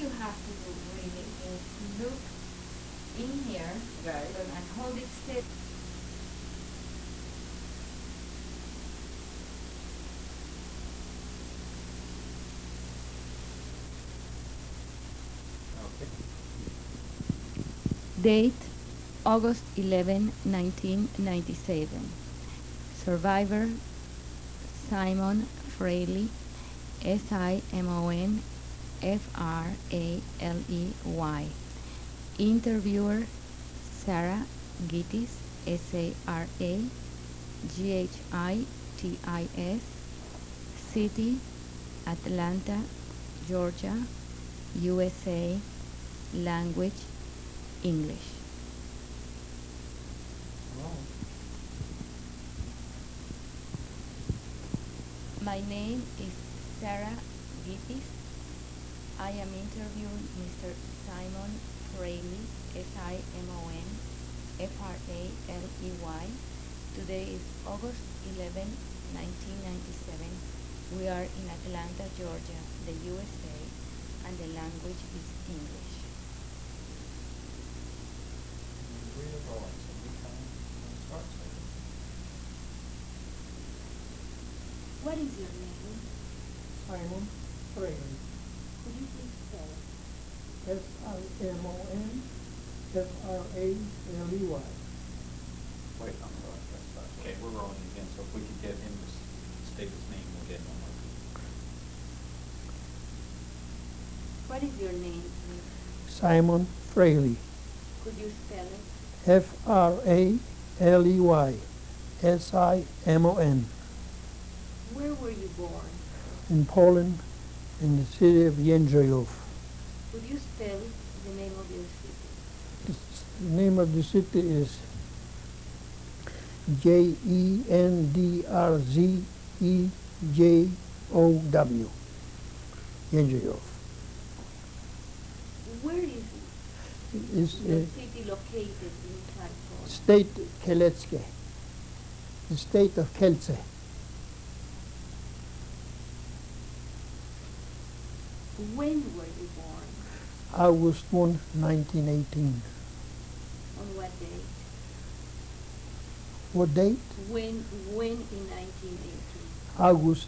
you have to do really is look in here, Right. and hold it still. Okay. Date August 11, 1997. Survivor Simon Fraley, SIMON FRALEY. Interviewer Sarah Gittis, SARAGHITIS. City Atlanta, Georgia, USA. Language English. Oh. My name is Sarah Gittis. I am interviewing Mr. Simon Fraley, SIMONFRALEY. Today is August 11, 1997. We are in Atlanta, Georgia, the USA, and the language is English. Read it all, so we can start. What is your name? Simon Fraley. Could you please spell it? SIMONFRALEY. Wait, I'm sorry. Okay, we're rolling again, so if we could get him to state his name, we'll get one more. What is your name, please? Simon Fraley. Could you spell it? FRALEY. SIMON. Where were you born? In Poland, in the city of Jędrzejów. Could you spell the name of your city? The name of the city is JENDRZEJOW. Jędrzejów. Where is It's the city located inside Poland? state Kieleckie. The state of Kielce. When were you born? August 1, 1918. On what date? What date? When in 1918? August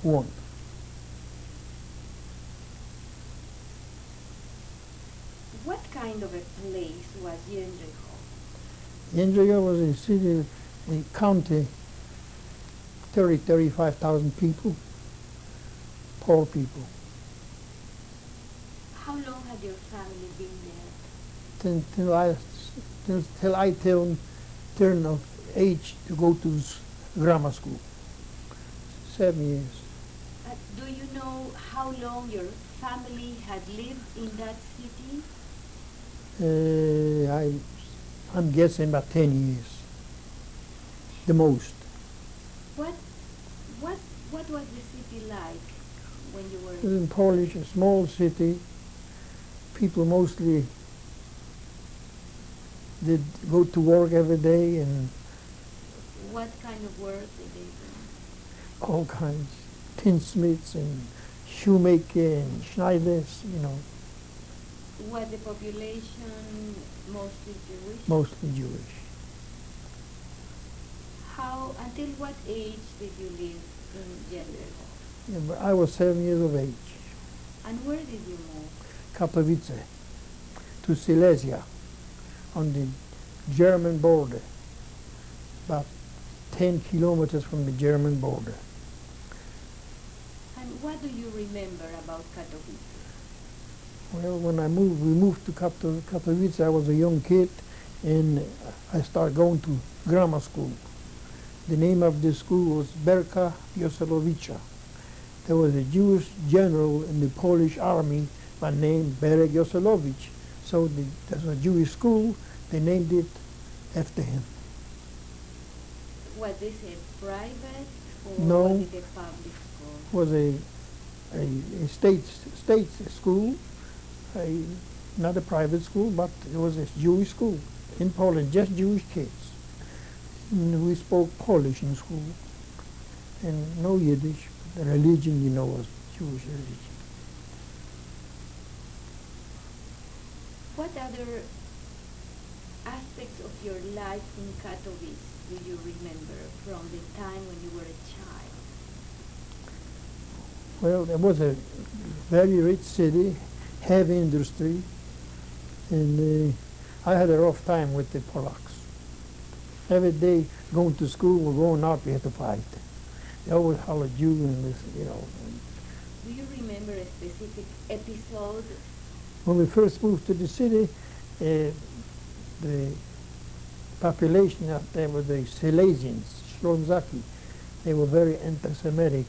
1. What kind of a place was Jędrzejów? Jędrzejów was a city, a county, 35,000 people, poor people. How long had your family been there? Till I turn of age to go to grammar school. 7 years. Do you know how long your family had lived in that city? I'm guessing about 10 years, the most. What was the city like when you were? It was in Polish, a small city. People mostly did go to work every day, and What kind of work did they do? all kinds, tinsmiths and shoemaker and schneiders, Was the population mostly Jewish? mostly Jewish. Until what age did you live in Jędrzejów? Yeah, but I was 7 years of age. And where did you move? Katowice, to Silesia, on the German border, about 10 kilometers from the German border. And what do you remember about Katowice? Well, when we moved to Katowice, I was a young kid, and I started going to grammar school. The name of the school was Berka Joselowicza. There was a Jewish general in the Polish army by name Berek Joselowicz. So there's a Jewish school, they named it after him. Was this a private or No. was it a public school? It was a state school, not a private school, but it was a Jewish school in Poland, just Jewish kids. And we spoke Polish in school, and no Yiddish. The religion, was Jewish religion. What other aspects of your life in Katowice do you remember from the time when you were a child? Well, it was a very rich city, heavy industry, and I had a rough time with the Polacks. Every day going to school or going out, we had to fight. They always hollered you and this, you know. Do you remember a specific episode? When we first moved to the city, the population out there were the Silesians, Ślązaki. They were very anti-Semitic.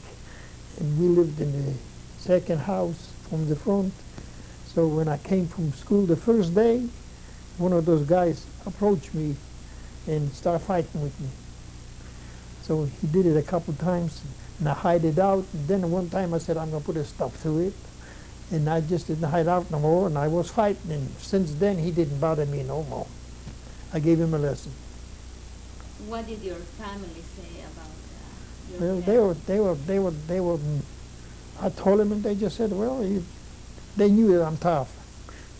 And we lived in the second house from the front. So when I came from school the first day, one of those guys approached me and started fighting with me. So he did it a couple times, and I hide it out. And then one time I said, I'm going to put a stop to it. And I just didn't hide out no more, and I was fighting. And since then, he didn't bother me no more. I gave him a lesson. What did your family say about your Well, parents? they were. I told them, and they just said, well, they knew that I'm tough.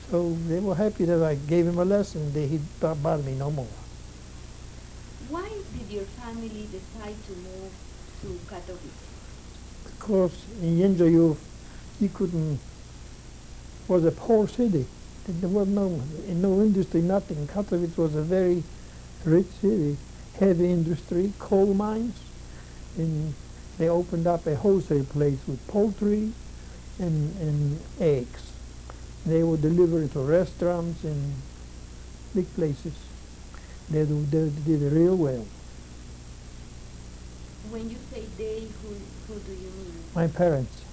So they were happy that I gave him a lesson. He didn't bother me no more. Why did your family decide to move to Katowice? Because in Jędrzejów, you couldn't, was a poor city. There was no industry, nothing. Katowice was a very rich city, heavy industry, coal mines, and they opened up a wholesale place with poultry and eggs. They would deliver it to restaurants and big places. They did it real well. When you say they, who do you mean? My parents.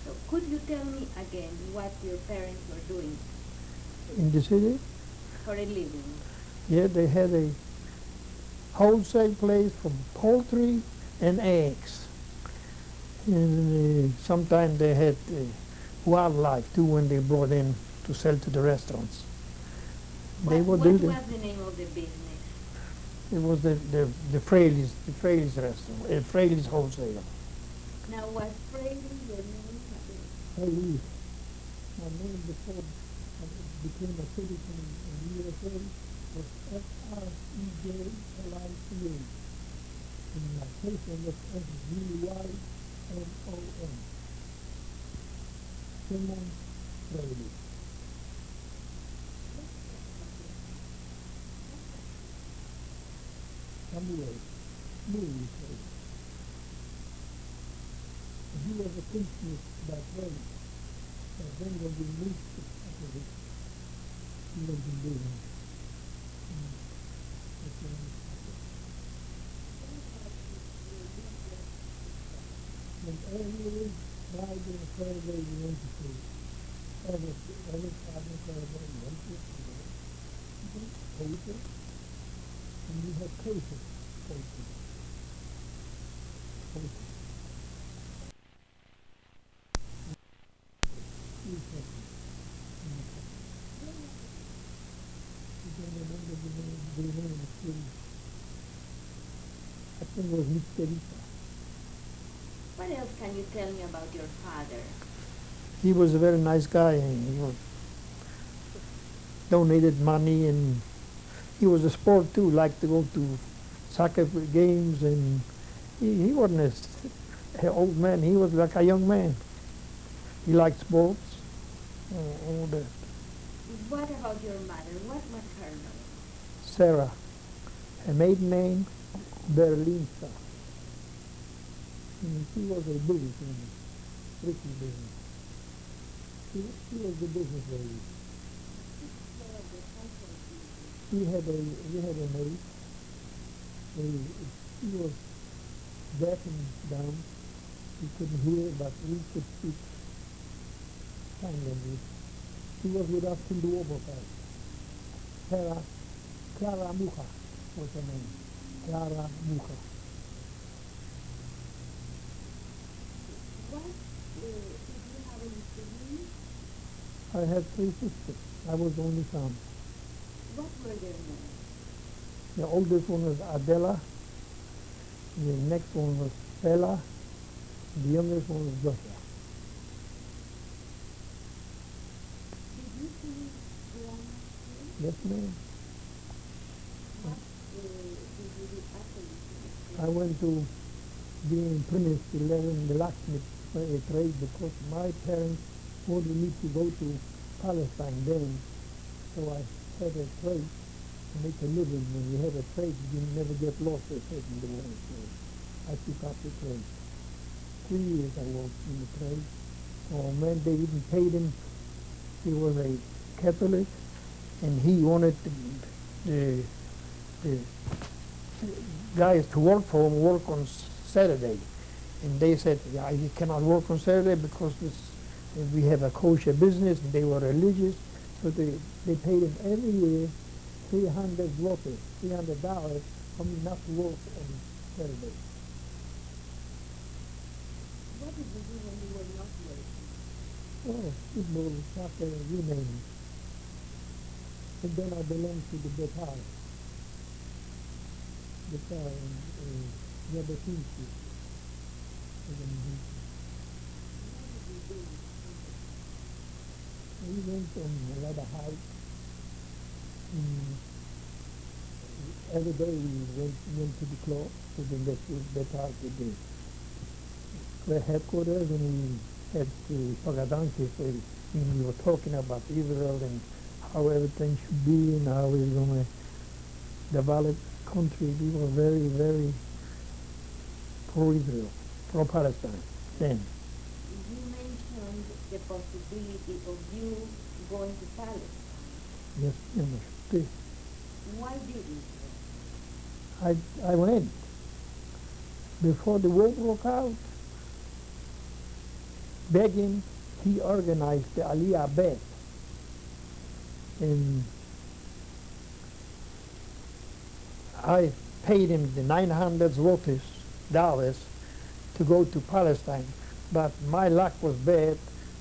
So could you tell me again what your parents were doing In the city, for a living? yeah, they had a wholesale place for poultry and eggs. And sometimes they had wildlife too when they brought in to sell to the restaurants. What was the name of the business? It was the Fraley's restaurant, Fraley's wholesaler. Now was Fraley your name? Fraley. My name before I became a citizen in the USA was Freelica. And my first name was Svynon. Simon Fraley. Samuel, Louis Fraley. He was a Christian that way. But then when we moved to Catholic, he was in business. And every Friday and Saturday we went to school. Every Friday and Saturday we went to school. Paper. And we had cases. I think it was Misterita. What else can you tell me about your father? He was a very nice guy, and he was donated money, and he was a sport too, liked to go to soccer games, and he wasn't an old man, he was like a young man. He liked sports, all that. What about your mother? What was her name? Sarah, her maiden name, Berlinska. She was a businesswoman, strictly business. She was the business lady. We had a maid. She was deaf and dumb. We couldn't hear, but we could speak sign language. She was with us in the overtime. Clara Mucha was her name. Clara Mucha. What did you have any siblings? I had 3 sisters. I was the only son. What were their names? The oldest one was Adela. The next one was Bella. The youngest one was Joshua. Did you see Yes, ma'am. What did you do after you finished? I went to be in Plymouth 11, the locksmith trade, because my parents wanted me to go to Palestine then. So I had a trade to make a living. When you have a trade, you never get lost, they said in the war. So I took up the trade. 3 years I worked in the trade. Oh man, they didn't pay him. He was a Catholic, and he wanted the guys to work for him work on Saturday. And they said, yeah, you cannot work on Saturday because we have a kosher business, and they were religious. So they paid him every year $300 for me not to work on Saturday. What did you do when you were not working? Oh, football, soccer, you name it. And then I belonged to the Betar in Yabatinski. We went on a lot of hikes. Every day we went to the club, to the Betar, to the headquarters, and we had to Pagadanki, so we were talking about Israel and how everything should be and how we're going to develop country. We were very, very pro-Israel, pro-Palestine then. You mentioned the possibility of you going to Palestine. Yes, yes. Why didn't you? I went. Before the war broke out, Begin, he organized the Aliyah Bet. And I paid him the 900 zlotys, dollars, to go to Palestine. But my luck was bad.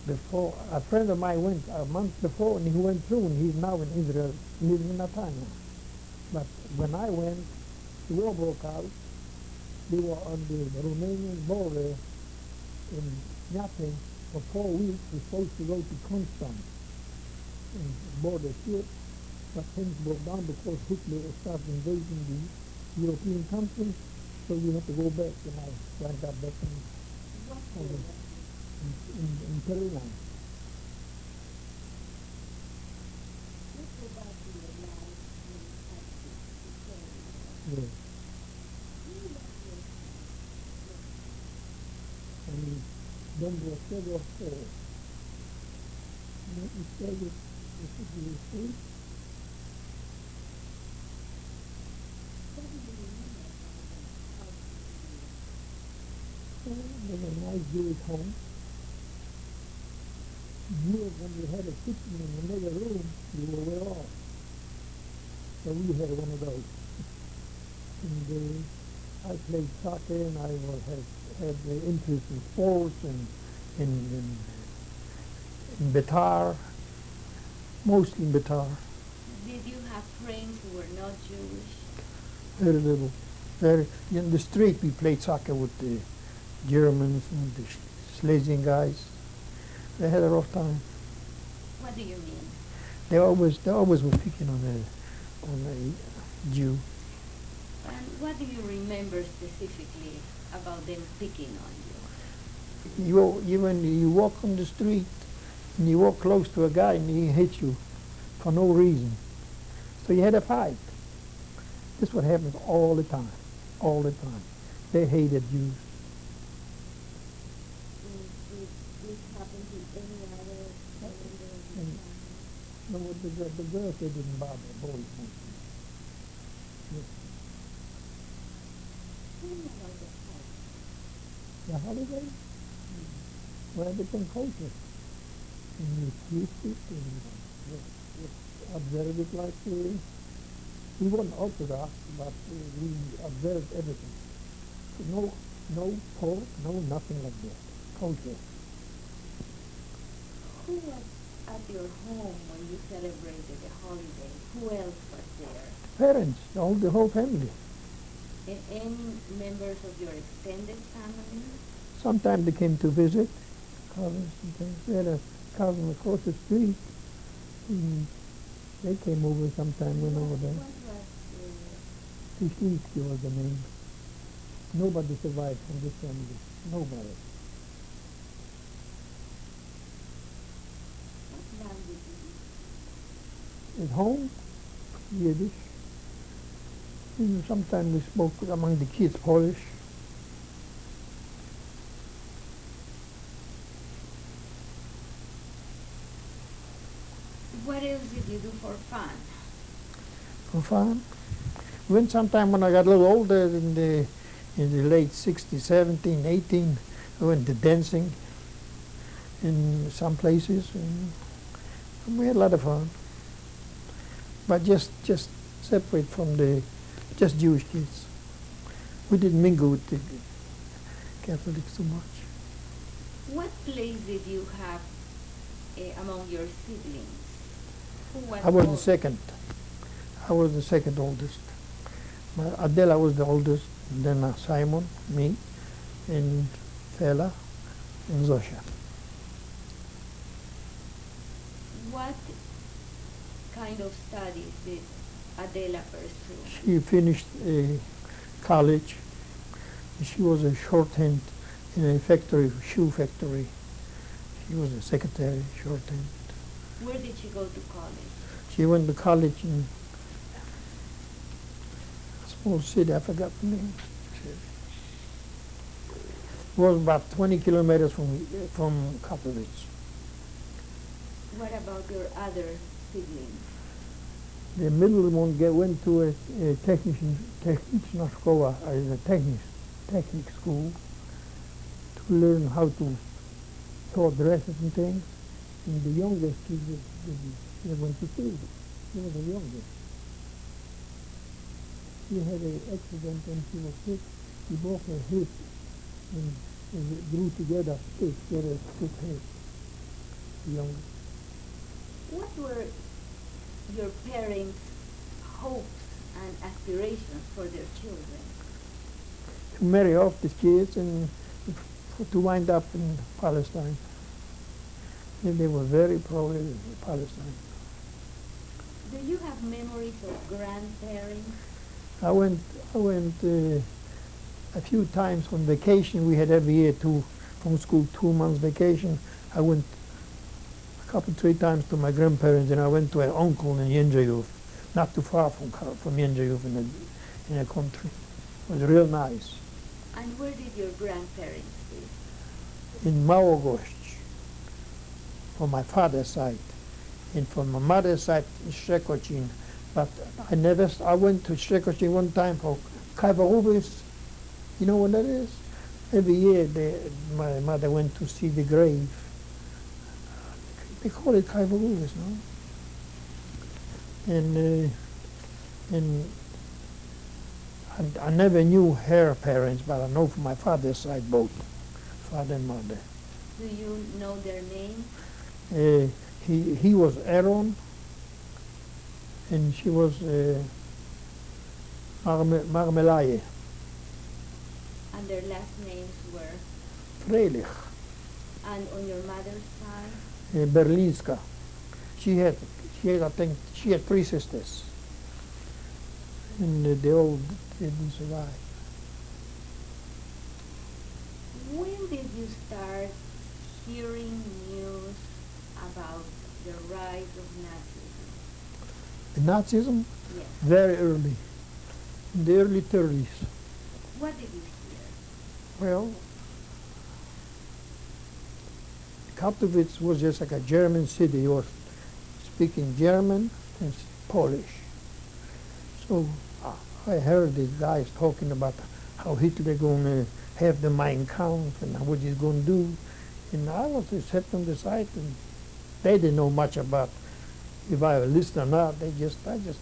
Before a friend of mine went a month before, and he went through, and he's now in Israel, living in Netanya. But when I went, the war broke out. We were on the Romanian border in Yapping for 4 weeks. We're supposed to go to Constance and board a ship, but things broke down because Hitler started invading the European countries, so we had to go back, and I got back in Carolina. Let's go back to your life in Texas. Yeah. And then there were several stores. You said it should be received. What do you remember about There was a nice Jewish home. Here, when you had a kitchen in another room, you were well off. So we had one of those. And I played soccer, and I had the interest in sports and in Betar, mostly in Betar. Did you have friends who were not Jewish? Very little. In the street, we played soccer with the Germans and the Schlesian guys. They had a rough time. What do you mean? They always were picking on a Jew. And what do you remember specifically about them picking on you? When you walk on the street and you walk close to a guy and he hits you for no reason, so you had a fight. This is what happens all the time, all the time. They hated Jews. Did this happen to any other And the girls, they didn't bother the boys. Tell me about the house. The holiday? Well, everything culture. And you used it and just observe it like we weren't Orthodox, but we observed everything. So no pork, no nothing like that. Culture. Who was at your home when you celebrated the holiday? Who else was there? Parents, the whole family. Any members of your extended family? Sometimes they came to visit. Cousins and things. We had a cousin across the street. They came over sometime, went over there. What was Tishinsky was the name. Nobody survived from this family. Nobody. what language is it? At home, Yiddish. And sometimes we spoke among the kids Polish. What else did you do for fun? For fun. When sometime when I got a little older in the late 60s, 17, 18, I went to dancing in some places, and we had a lot of fun. But just separate from the just Jewish kids. We didn't mingle with the Catholics too much. What place did you have among your siblings? Who was I was the old? second. I was the second oldest. Adela was the oldest, then Simon, me, and Fela, and Zosha. What kind of studies did Adela pursue? She finished college. She was a shorthand in a factory, shoe factory. She was a secretary, shorthand. Where did she go to college? She went to college in a small city, I forgot the name. It was about 20 kilometers from Katowice. What about your other siblings? The middle one went to a technician, not Shoah, a technic school to learn how to sew dresses and things. And the youngest kid they went to school. She was the youngest. She had an accident when she was sick. She broke her hip and it grew together, stiff, very stiff hip. The youngest. What were your parents' hopes and aspirations for their children? To marry off the kids and to wind up in Palestine. And they were very pro-Palestine. Do you have memories of grandparents? I went a few times on vacation. We had every year from school 2 months vacation. I went a couple, 3 times to my grandparents, and I went to an uncle in Yenjayuf, not too far from Yenjayuf in a country. It was real nice. And where did your grandparents live? In Małogoszcz, from my father's side, and from my mother's side in Szczekocin. But I went to Szczekocin one time for Kaiwaruvis. You know what that is? Every year my mother went to see the grave. They call it Kaiwaruvis, no? And I never knew her parents, but I know from my father's side both, father and mother. Do you know their names? He was Aaron, and she was Marmelaye. And their last names were? Fraley, And on your mother's side? Berlinska. I think, she had 3 sisters, and they all didn't survive. When did you start hearing news about the rise of Nazism? The Nazism, Yes. very early, in the early 30s. What did you hear? Well, Katowice was just like a German city. You were speaking German and Polish. So I heard these guys talking about how Hitler going to have the Mein Kampf and what he's going to do. And I was just sat on the side, and they didn't know much about if I would listen or not. I just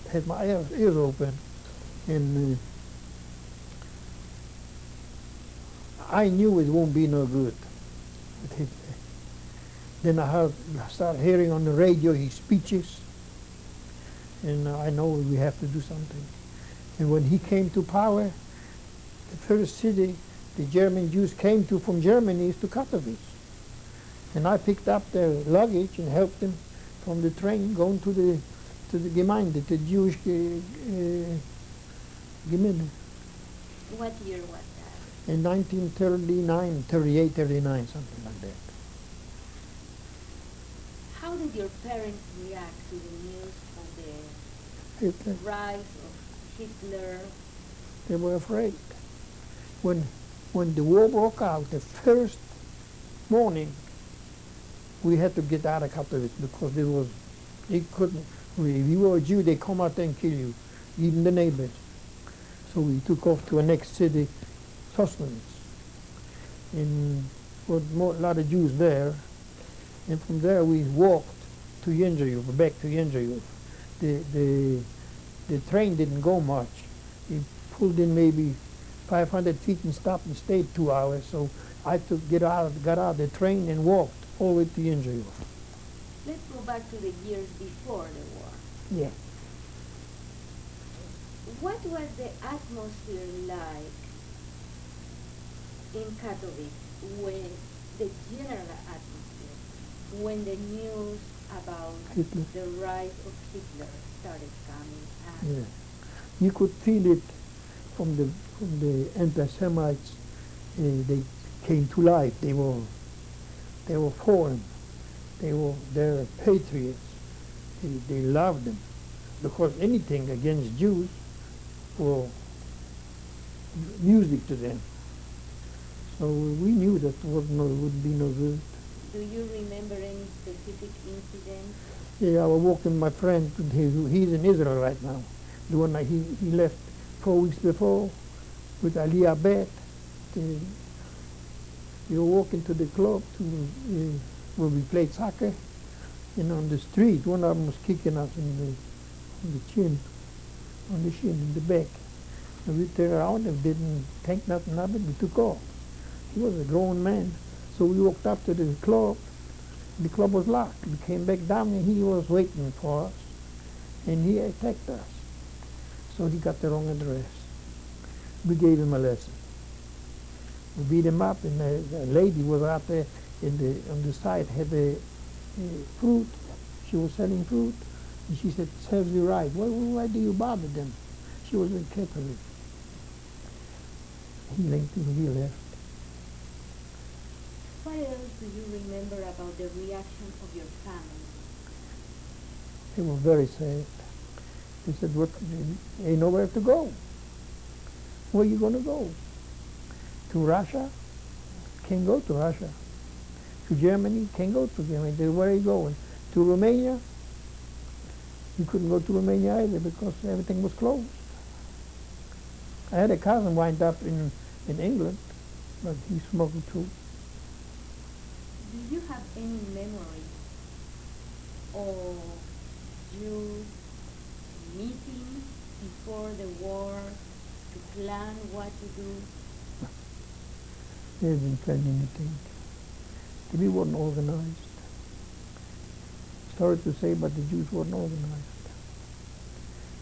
had my ears open. And I knew it won't be no good with Hitler. Then I started hearing on the radio his speeches, and I know we have to do something. And when he came to power, the first city the German Jews came to from Germany is to Katowice. And I picked up their luggage and helped them from the train going to to the Gemeinde, the Jewish Gemeinde. What year was that? In 1939, 38, 39, something like that. How did your parents react to the news of the Hitler. rise of Hitler? They were afraid. When the war broke out, the first morning, we had to get out of Katowice because it couldn't, if you were a Jew, they come out there and kill you, even the neighbors. So we took off to a next city, Sosnowitz. And there were a lot of Jews there. And from there we walked to Jędrzejów, back to Jędrzejów. The train didn't go much. It pulled in maybe 500 feet and stopped and stayed 2 hours. So I got out of the train and walked all the way to Jędrzejów. Let's go back to the years before the war. Yeah. What was the atmosphere like in Katowice when the general atmosphere, when the news about Hitler. the rise of Hitler started coming? And Yeah. You could feel it from the anti-Semites. They came to life. They were foreign. They're patriots. They loved them because anything against Jews was music to them. So we knew that would be no good. do you remember any specific incident? Yeah, I was walking with my friend. He's in Israel right now. The one that he left 4 weeks before with Aliyah Bet. We were walking to the club where we played soccer, and on the street, one of them was kicking us in the shin, in the back. And we turned around and didn't think nothing of it. We took off. He was a grown man. So we walked up to the club. The club was locked. We came back down and he was waiting for us. And he attacked us. So he got the wrong address. We gave him a lesson. We beat him up, and a lady was out there on the side, had a fruit. She was selling fruit. And she said, serves you right. Why do you bother them? She was a Catholic. He left. What else do you remember about the reaction of your family? They were very sad. They said, "What? Ain't nowhere to go. Where are you going to go? To Russia? Can't go to Russia. To Germany? Can't go to Germany. They said, where are you going? To Romania? You couldn't go to Romania either because everything was closed. I had a cousin wind up in England, but he smuggled too. Do you have any memory of you meeting before the war to plan what to do? They didn't plan anything. We weren't organized. Sorry to say, but the Jews weren't organized.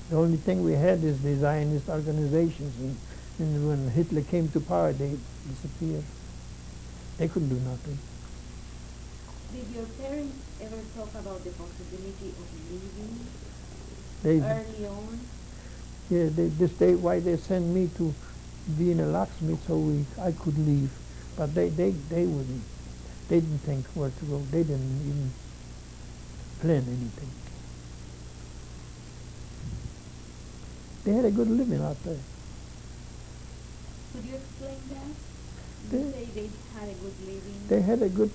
The only thing we had is the Zionist organizations, and when Hitler came to power, they disappeared. They couldn't do nothing. Did your parents ever talk about the possibility of leaving They, early on? yeah, why they sent me to be in a locksmith so I could leave, but they wouldn't. They didn't think where to go. They didn't even plan anything. They had a good living out there. Could you explain that? They- You say they had a good living. They had a good,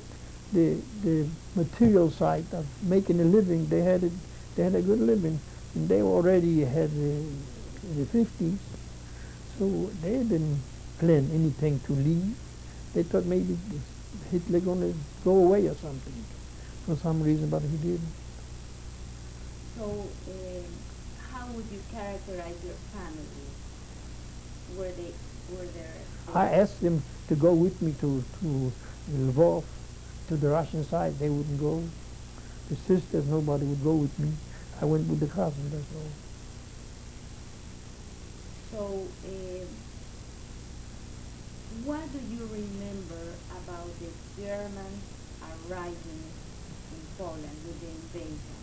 the material side of making a living. They had a good living, and they already had the 50s, so they didn't plan anything to leave. They thought maybe Hitler gonna go away or something for some reason, but he didn't. So, how would you characterize your family? Were there? I asked them to go with me to Lvov, to the Russian side. They wouldn't go. The sisters, nobody would go with me. I went with the cousin, that's all. So, what do you remember about the Germans arriving in Poland with the invasion?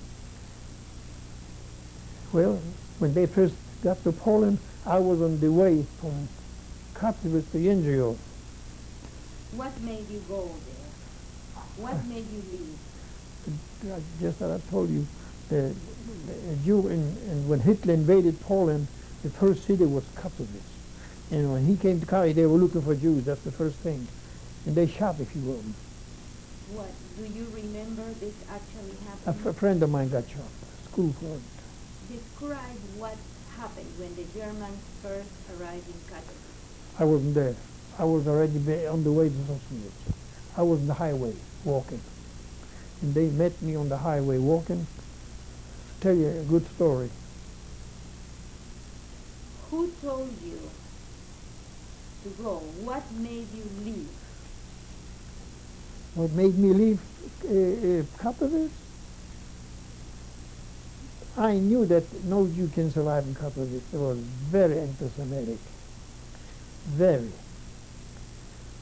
Well, when they first got to Poland, I was on the way from Katowice to Jędrzejów. What made you go there? What made you leave? Just as I told you, the Jew, and when Hitler invaded Poland, the first city was Katowice. And when he came to Katowice, they were looking for Jews. That's the first thing. And they shot a few of them. What? Do you remember this actually A happening? friend of mine got shot, school friend. Describe what happened when the Germans first arrived in Katowice. I wasn't there. I was already on the way to Sosnowiec. I was on the highway walking. And they met me on the highway walking. Tell you a good story. Who told you to go? What made you leave? What made me leave Katowice? I knew that no Jew can survive in Katowice. It was very anti-Semitic. Very.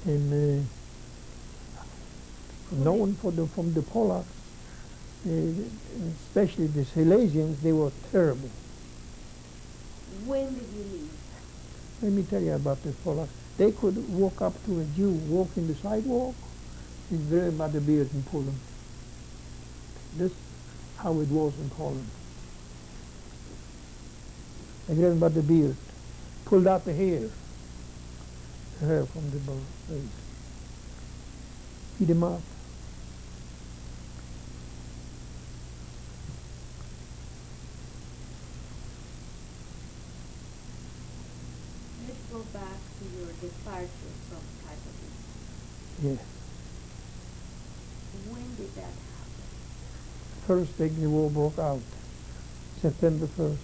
And no one from the Polacks, especially the Silesians, they were terrible. When did you leave? Let me tell you about the Polacks. They could walk up to a Jew walking the sidewalk and grab him by the beard and pull him. This is how it was in Poland. They grabbed him by the beard, pulled out the hair from the face, beat him up. Let's go back to your departure from Katowice. Yeah. When did that happen? First day the war broke out, September 1st,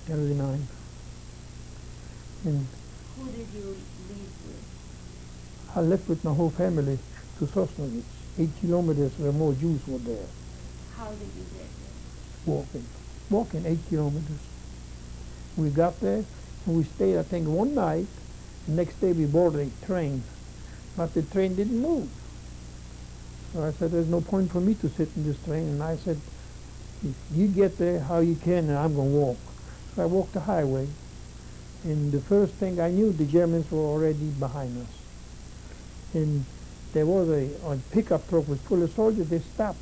1939. And Who did you leave with? I left with my whole family to Sosnowiec, 8 kilometers where more Jews were there, How did you get there? walking 8 kilometers. We got there and we stayed, I think, one night. The next day we boarded a train, but the train didn't move. So I said, there's no point for me to sit in this train. And I said, if you get there how you can, and I'm going to walk. So I walked the highway. And the first thing I knew, the Germans were already behind us. And there was a pickup truck was full of soldiers. They stopped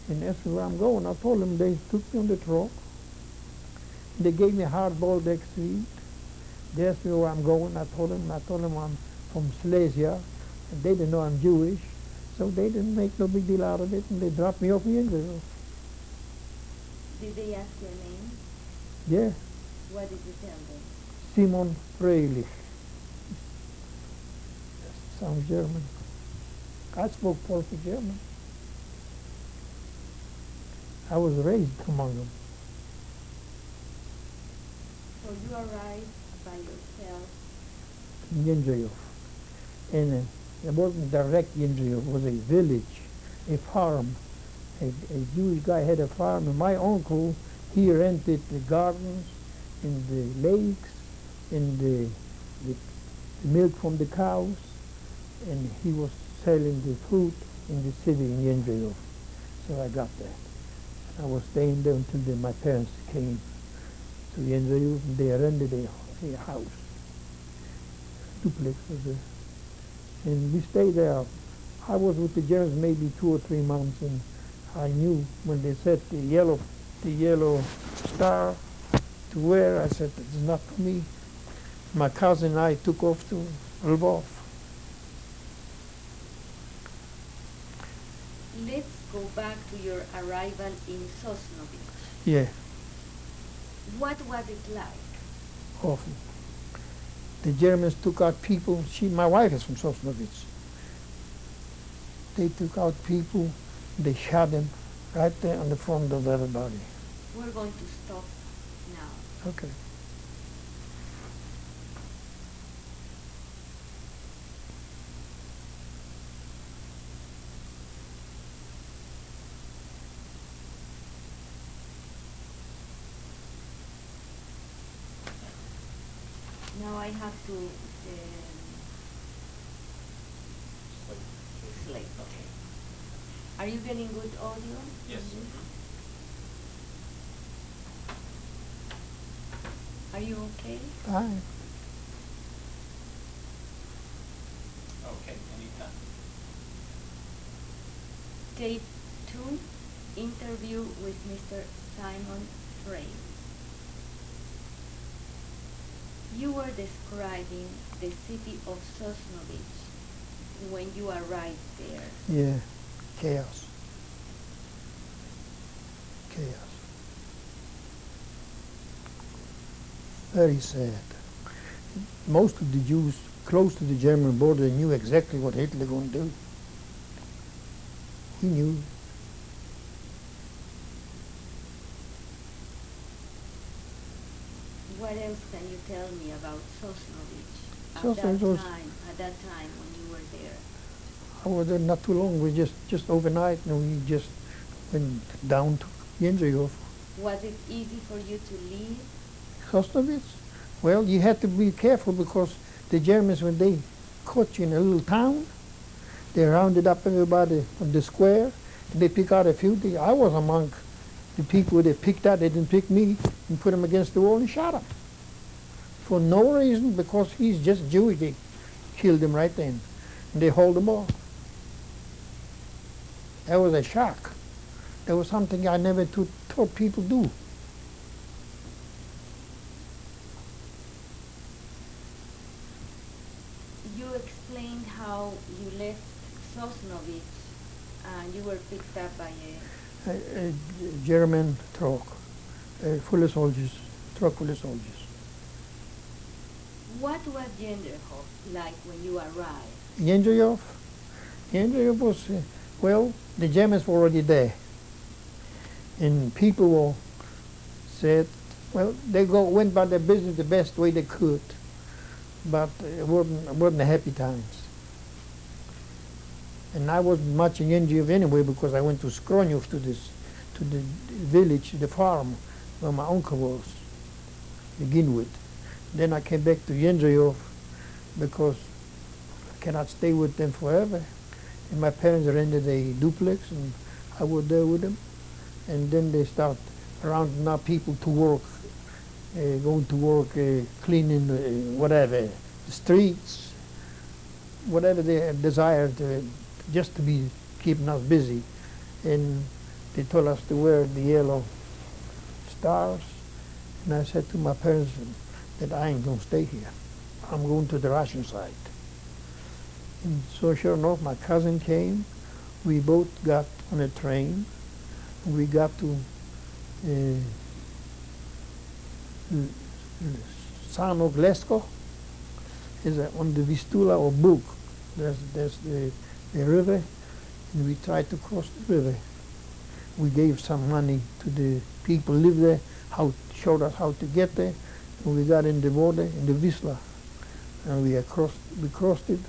and asked me where I'm going. I told them. They took me on the truck. They gave me a hard-boiled egg to eat. They asked me where I'm going. I told them I'm from Silesia, and they didn't know I'm Jewish, so they didn't make no big deal out of it, and they dropped me off in Israel. Did they ask your name? Yeah, What did you tell them? Simon Fraley. Sounds German. I spoke perfect German. I was raised among them. So you arrived by yourself. In Jędrzejów. And it wasn't direct Jędrzejów, it was a village, a farm. A Jewish guy had a farm, and my uncle, he rented the gardens and the lakes and the milk from the cows, and he was selling the fruit in the city in Jędrzejów. So I got that. I was staying there until my parents came to Jędrzejów, and they rented a house, duplex was there. And we stayed there. I was with the Germans maybe 2 or 3 months, and I knew when they said the yellow star to wear, I said, it's not for me. My cousin and I took off to Lvov. Let's go back to your arrival in Sosnowiec. Yeah, What was it like? awful. The Germans took out people. My wife is from Sosnowiec. They took out people. They shot them right there on the front of everybody. We're going to stop now. Okay. Now I have to slate. Okay. Are you getting good audio? Yes. Are you okay? Fine. Okay, anytime. Tape 2, interview with Mr. Simon Fraley. You were describing the city of Sosnovich when you arrived there. Yeah, chaos. Chaos. Very sad. Most of the Jews close to the German border knew exactly what Hitler going to do. He knew. What else can you tell me about Sosnovich Sosnovich at that time when you were there? I was there not too long. We just overnight, and we just went down to Jędrzejów. Was it easy for you to leave? Sosnovich? Well, you had to be careful because the Germans, when they caught you in a little town, they rounded up everybody on the square, and they pick out a few. I was among the people they picked out. They didn't pick me, and put him against the wall and shot him. For no reason, because he's just Jewish. They killed him right then, and they hauled him off. That was a shock. That was something I never thought people do. You explained how you left Sosnovich and you were picked up by A German truck, full of soldiers, truck full of soldiers. What was Jędrzejów like when you arrived? Jędrzejów? Jędrzejów was, well, the Germans were already there. And people were said, well, they went about their business the best way they could. But it wasn't a happy times. And I wasn't much in Jędrzejów anyway because I went to Skroniów, to the village, the farm where my uncle was, to begin with. Then I came back to Jędrzejów because I cannot stay with them forever. And my parents rented a duplex, and I was there with them. And then they start rounding up people to work, going to work, cleaning, whatever, the streets, whatever they desired, just to be keeping us busy. And they told us to wear the yellow stars. And I said to my parents that I ain't going to stay here. I'm going to the Russian side. And so sure enough, my cousin came. We both got on a train. We got to Sano Glesko, is on the Vistula or Bug. There's the river, and we tried to cross the river. We gave some money to the people who live there, showed us how to get there, and we got in the water in the Wisla, and we crossed it.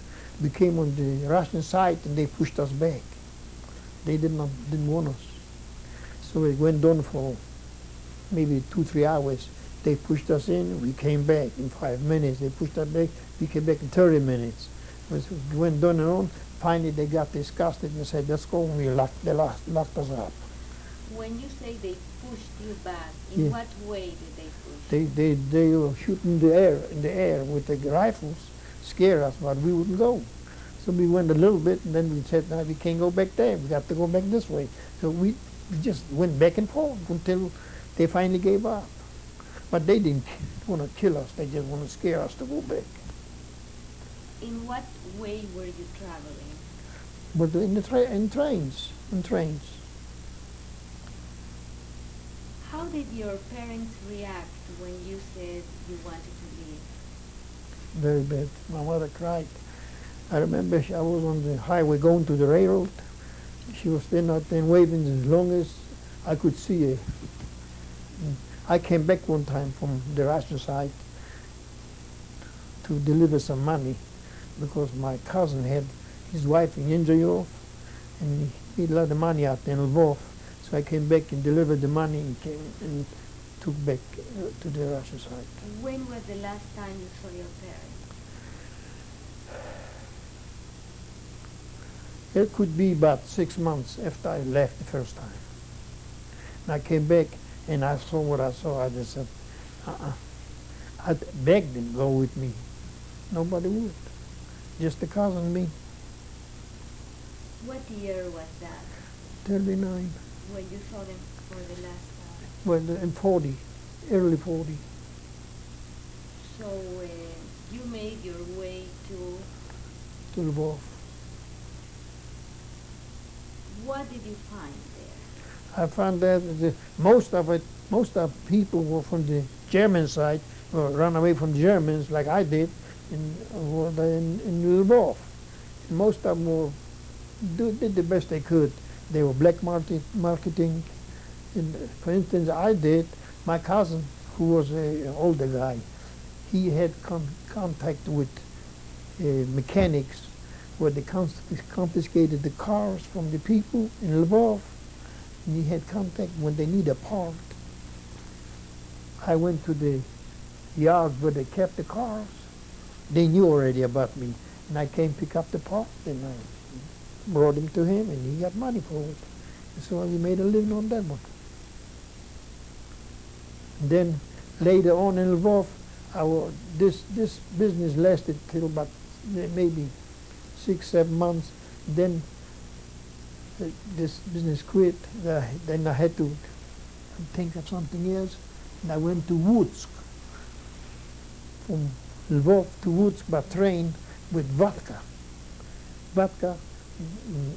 We came on the Russian side, and they pushed us back. They didn't want us. So it went on for maybe 2-3 hours. They pushed us in, we came back in 5 minutes. They pushed us back, we came back in 30 minutes. It went on and on. Finally, they got disgusted and said, let's go, and they locked us up. When you say they pushed you back, in what way did they push? They were shooting in the air with the rifles, scare us, but we wouldn't go. So we went a little bit, and then we said, no, we can't go back there. We got to go back this way. So we just went back and forth until they finally gave up. But they didn't want to kill us. They just want to scare us to go back. In what way were you traveling? But in trains. How did your parents react when you said you wanted to leave? Very bad. My mother cried. I remember I was on the highway going to the railroad. She was standing out there waving as long as I could see her. I came back one time from the Russian side to deliver some money because my cousin had his wife in Jędrzejów, and he let the money out in Lvov. So I came back and delivered the money and came and took back to the Russian side. When was the last time you saw your parents? It could be about 6 months after I left the first time. And I came back and I saw what I saw. I just said, I begged them to go with me. Nobody would. Just the cousin and me. What year was that 39. when you saw them for the last time? Well, in 40, early 40. So you made your way to, To Lvov. what did you find there? I found that most of people were from the German side, or run away from the Germans like I did, in Lvov. And most of them did the best they could. They were black marketing. And for instance, my cousin, who was an older guy, he had contact with mechanics where they confiscated the cars from the people in Lvov. And he had contact when they need a part. I went to the yard where they kept the cars. They knew already about me. And I came pick up the part and I brought him to him and he got money for it. And so we made a living on that one. And then later on in Lvov, this business lasted till about maybe 6-7 months. Then this business quit. Then I had to think of something else. And I went to Lutsk. From Lvov to Lutsk by train with vodka. Vodka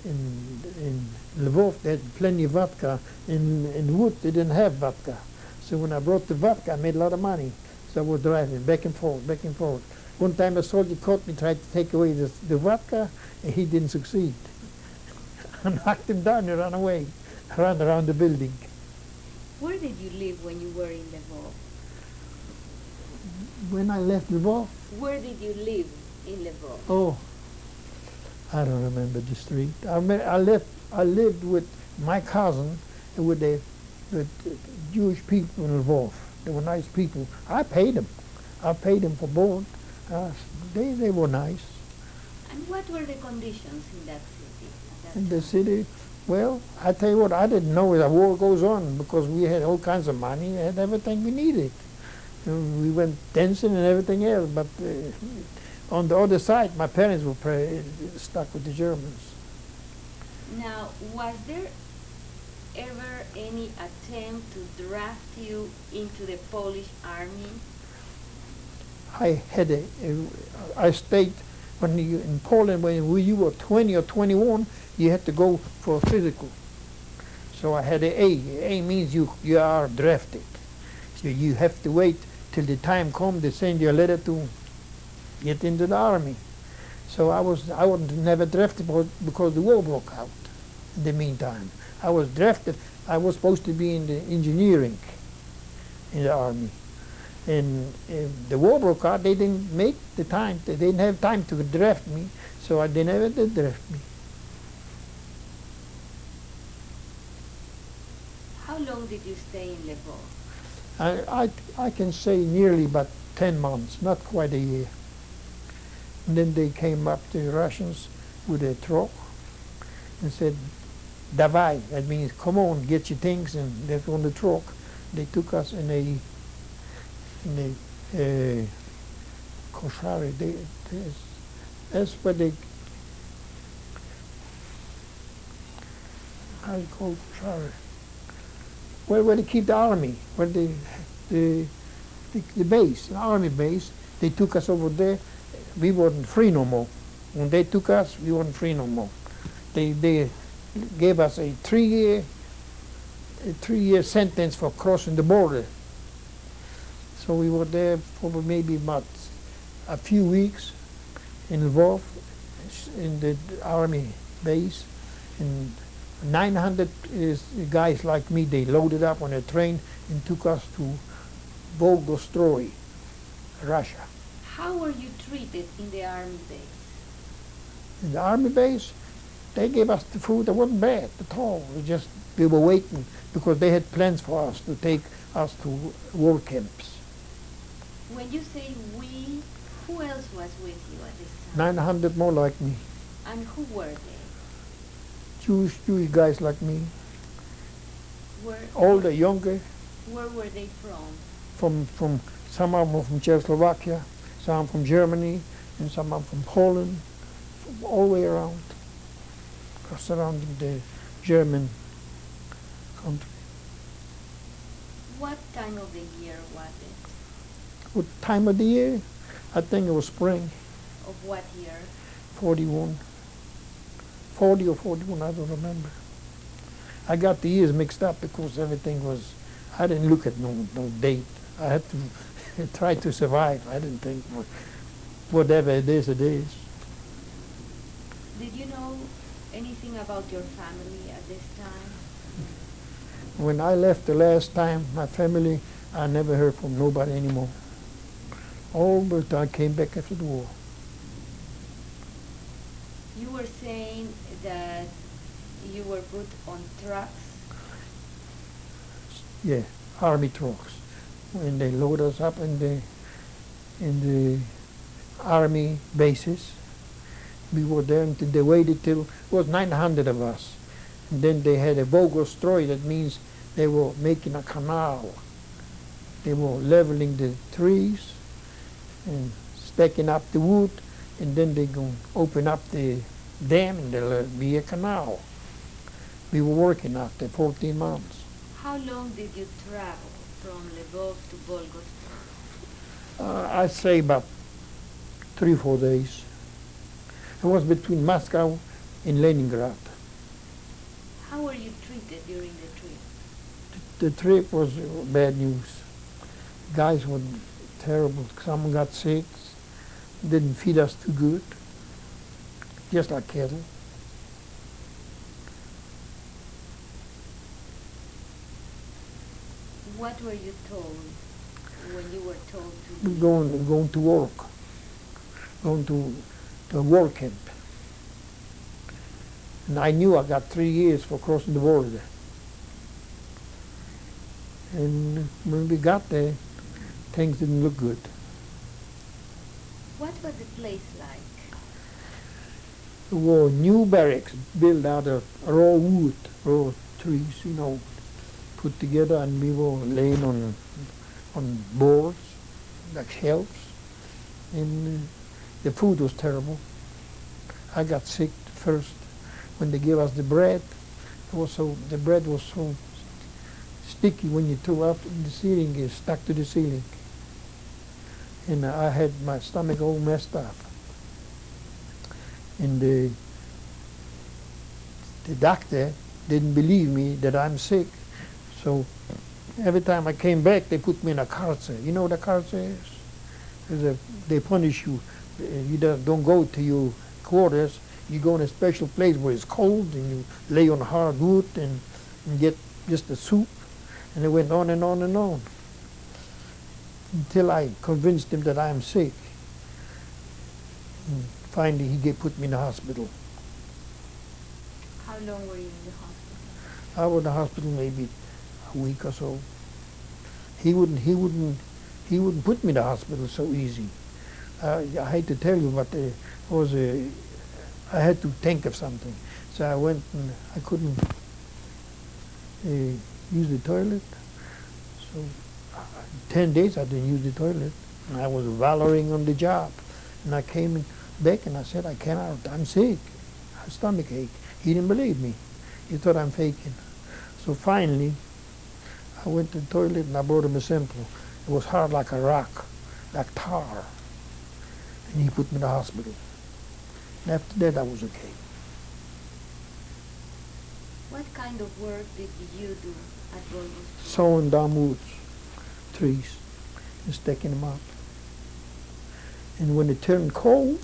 in Lvov they had plenty of vodka. In Lutsk they didn't have vodka. So when I brought the vodka, I made a lot of money. So I was driving back and forth, back and forth. One time a soldier caught me, tried to take away the vodka, and he didn't succeed. I knocked him down and ran away. I ran around the building. Where did you live when you were in Lvov? When I left Lvov, Where did you live in Lvov? oh, I don't remember the street. I lived with my cousin and with the Jewish people in Lvov. They were nice people. I paid them. I paid them for board. They were nice. And what were the conditions in that city? at that In the time? city, well, I tell you what, I didn't know the war goes on because we had all kinds of money, we had everything we needed. We went dancing and everything else, but on the other side, my parents were stuck with the Germans. Now, was there ever any attempt to draft you into the Polish army? I stayed in Poland when you were 20 or 21, you had to go for a physical. So I had an A. A means you are drafted. So you have to wait till the time comes to send you a letter to get into the army. So I was never drafted because the war broke out in the meantime. I was drafted. I was supposed to be in the engineering in the army. And the war broke out, they didn't make the time, they didn't have time to draft me, so they never did draft me. How long did you stay in Lvov? I can say nearly about 10 months, not quite a year. And then they came up, the Russians, with a truck and said, Davai, that means come on, get your things, and that's on the truck. They took us in a koshari. That's what they, how do you call koshari? Where they keep the army, where the base, the army base. They took us over there. We weren't free no more. When they took us, we weren't free no more. They gave us a 3-year sentence for crossing the border. So we were there for maybe about a few weeks in Lvov, in the army base. And 900 guys like me, they loaded up on a train and took us to Volgostroy, Russia. How were you treated in the army base? In the army base, they gave us the food that wasn't bad at all. We were waiting because they had plans for us to take us to war camps. When you say we, who else was with you at this time? 900 more like me. And who were they? Jewish guys like me. Older, younger. Where were they from? From Some of them were from Czechoslovakia, some from Germany, and some are from Poland, from all the way around, surrounding the German country. What time of the year was it? What time of the year? I think it was spring, Of what year? 41. 40 or 41, I don't remember. I got the years mixed up because everything was, I didn't look at no date. I had to try to survive. I didn't think, whatever it is, it is. Did you know anything about your family at this time? When I left the last time, my family, I never heard from nobody anymore. All but I came back after the war. You were saying that you were put on trucks. Yeah, army trucks. When they load us up in the army bases, we were there until they waited till, it was 900 of us. And then they had a bogus story that means they were making a canal. They were leveling the trees and stacking up the wood, and then they're going to open up the dam and there'll be a canal. We were working out there 14 months. How long did you travel from Lvov to Volgograd? I'd say about 3 or 4 days. It was between Moscow and Leningrad. How were you treated during the trip? The trip was bad news. Guys were terrible. Some got sick, didn't feed us too good, just like cattle. What were you told when you were told to leave? Going to work, going to the war camp. And I knew I got 3 years for crossing the border. And when we got there, things didn't look good. What was the place like? There were new barracks built out of raw wood, raw trees, put together, and we were laying on boards, like shelves. And the food was terrible. I got sick first when they gave us the bread. The bread was so sticky when you threw up in the ceiling, it stuck to the ceiling. And I had my stomach all messed up. And the doctor didn't believe me that I'm sick. So every time I came back, they put me in a carcer. You know what a carcer is? They punish you. You don't go to your quarters. You go in a special place where it's cold, and you lay on hard wood and get just a soup. And it went on and on and on until I convinced him that I'm sick. And finally, he put me in the hospital. How long were you in the hospital? I was in the hospital maybe a week or so. He wouldn't put me in the hospital so easy. I hate to tell you, but I had to think of something. So I went and I couldn't use the toilet. So 10 days I didn't use the toilet. And I was wallowing on the job. And I came back and I said, I cannot, I'm sick. I have stomach ache. He didn't believe me. He thought I'm faking. So finally, I went to the toilet and I brought him a sample. It was hard like a rock, like tar. And he put me in the hospital. And after that, I was okay. What kind of work did you do at Volgograd? Sawing down woods, trees, and stacking them up. And when it turned cold,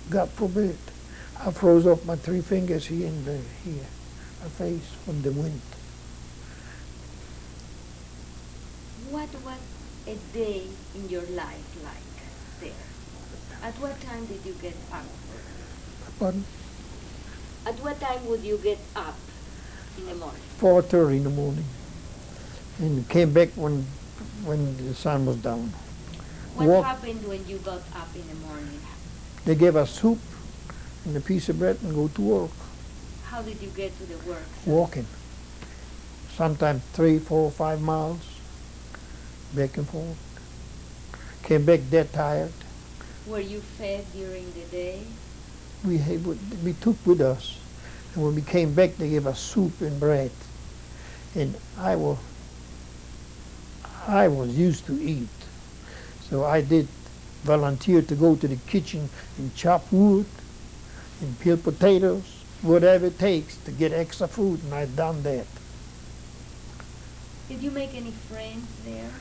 God forbid, I froze up my 3 fingers here and here, my face from the wind. What was a day in your life like there? At what time did you get up? Pardon? At what time would you get up in the morning? 4:30 in the morning. And came back when the sun was down. What happened when you got up in the morning? They gave us soup and a piece of bread and go to work. How did you get to the work? Walking. Sometimes 3, 4, 5 miles, back and forth. Came back dead tired. Were you fed during the day? We took with us, and when we came back, they gave us soup and bread. And I was used to eat, so I did volunteer to go to the kitchen and chop wood and peel potatoes, whatever it takes to get extra food, and I've done that. Did you make any friends there?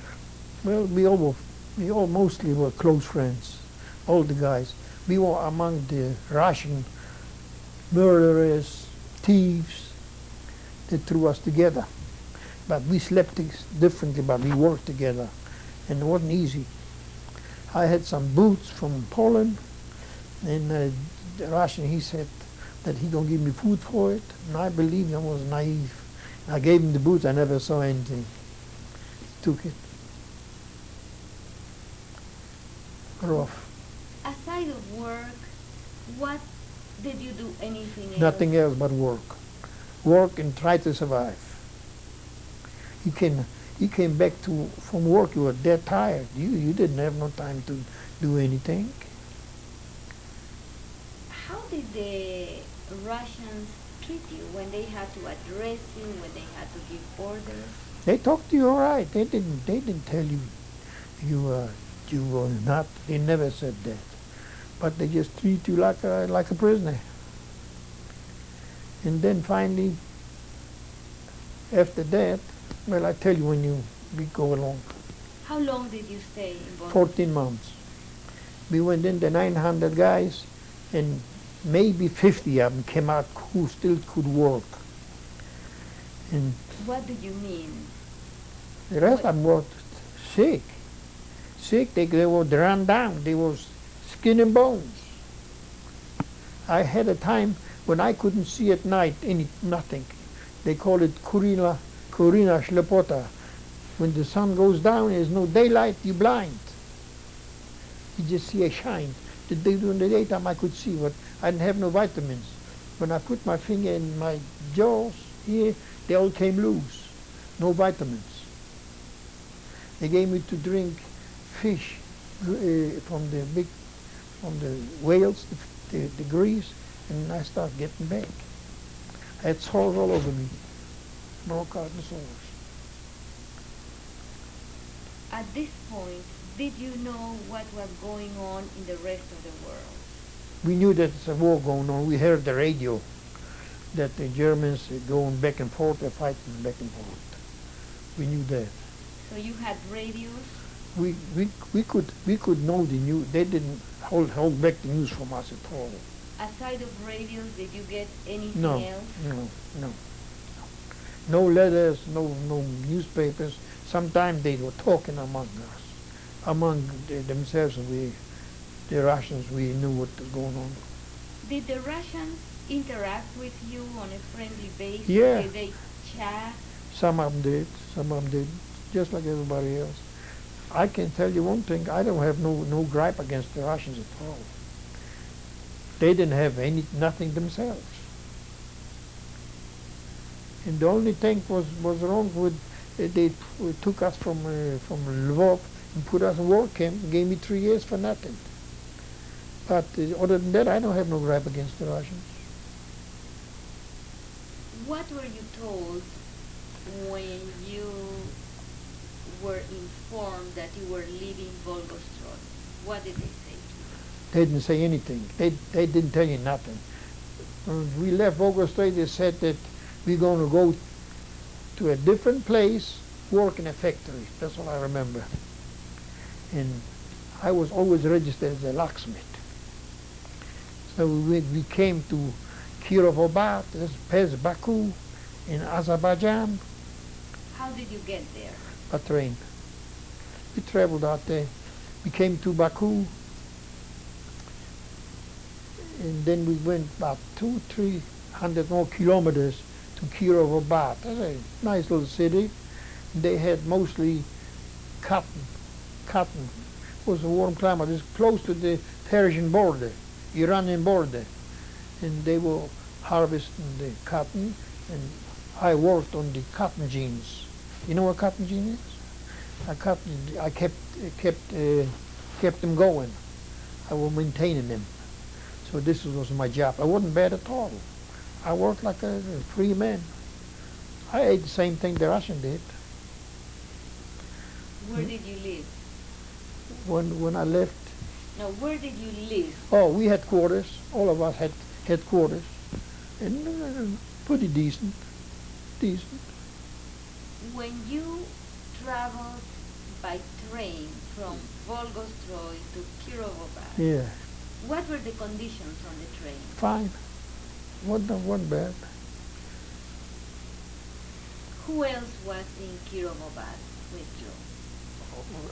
Well, we all mostly were close friends, all the guys. We were among the Russian murderers, thieves that threw us together. But we slept differently, but we worked together, and it wasn't easy. I had some boots from Poland, and the Russian, he said that he gonna give me food for it, and I believed I was naive. I gave him the boots, I never saw anything. Took it. Rough. Aside of work, what did you do anything else? Nothing else but work. Work and try to survive. He came back from work, you were dead tired. You didn't have no time to do anything. How did the Russians treat you when they had to address you, when they had to give orders? They talked to you all right. They didn't tell you you were not. They never said that. But they just treat you like a prisoner. And then finally, after that, well, I tell you when we go along. How long did you stay in Boston? 14 months. We went in, the 900 guys, and maybe 50 of them came out who still could work. And What do you mean? the rest of them were sick. They were run down. They were skin and bones. I had a time when I couldn't see at night nothing. They call it kurina shlepota. When the sun goes down, there's no daylight, you're blind. You just see a shine. During the daytime I could see, but I didn't have no vitamins. When I put my finger in my jaws here, they all came loose. No vitamins. They gave me to drink fish from the whales, the grease, and I started getting back. I had sores all over me, broke out the sores. At this point, did you know what was going on in the rest of the world? We knew that there's a war going on. We heard the radio that the Germans are going back and forth, they're fighting back and forth. We knew that. So you had radios? We could know the news. They didn't hold back the news from us at all. Aside of radios, did you get anything No, else? no. No letters, no newspapers. Sometimes they were talking among us, among themselves, and the Russians, we knew what was going on. Did the Russians interact with you on a friendly basis? Yeah. Did they chat? Some of them did, just like everybody else. I can tell you one thing, I don't have no gripe against the Russians at all. They didn't have nothing themselves. And the only thing was wrong with, they took us from Lvov and put us in work camp, gave me 3 years for nothing. But other than that, I don't have no gripe against the Russians. What were you told when you were informed that you were leaving Volgostroy? What did they say to you? They didn't say anything. They didn't tell you nothing. When we left Volgostroy, they said that we're going to go to a different place, work in a factory. That's all I remember. And I was always registered as a locksmith. So we came to Kirovohrad, that's past Baku, in Azerbaijan. How did you get there? By train. We traveled out there. We came to Baku, and then we went about 200-300 more kilometers to Kirovohrad. That's a nice little city. They had mostly cotton. It was a warm climate. It's close to the Persian border, Iranian border. And they were harvesting the cotton, and I worked on the cotton gins. You know what cotton gin is? I kept kept them going. I was maintaining them. So this was my job. I wasn't bad at all. I worked like a free man. I ate the same thing the Russian did. Where did you live? When I left, No, where did you live? oh, we had quarters. All of us had headquarters, and pretty decent. When you traveled by train from Volgostroy to Kirovograd, Yeah, what were the conditions on the train? fine. Wasn't bad. Who else was in Kirovograd with you?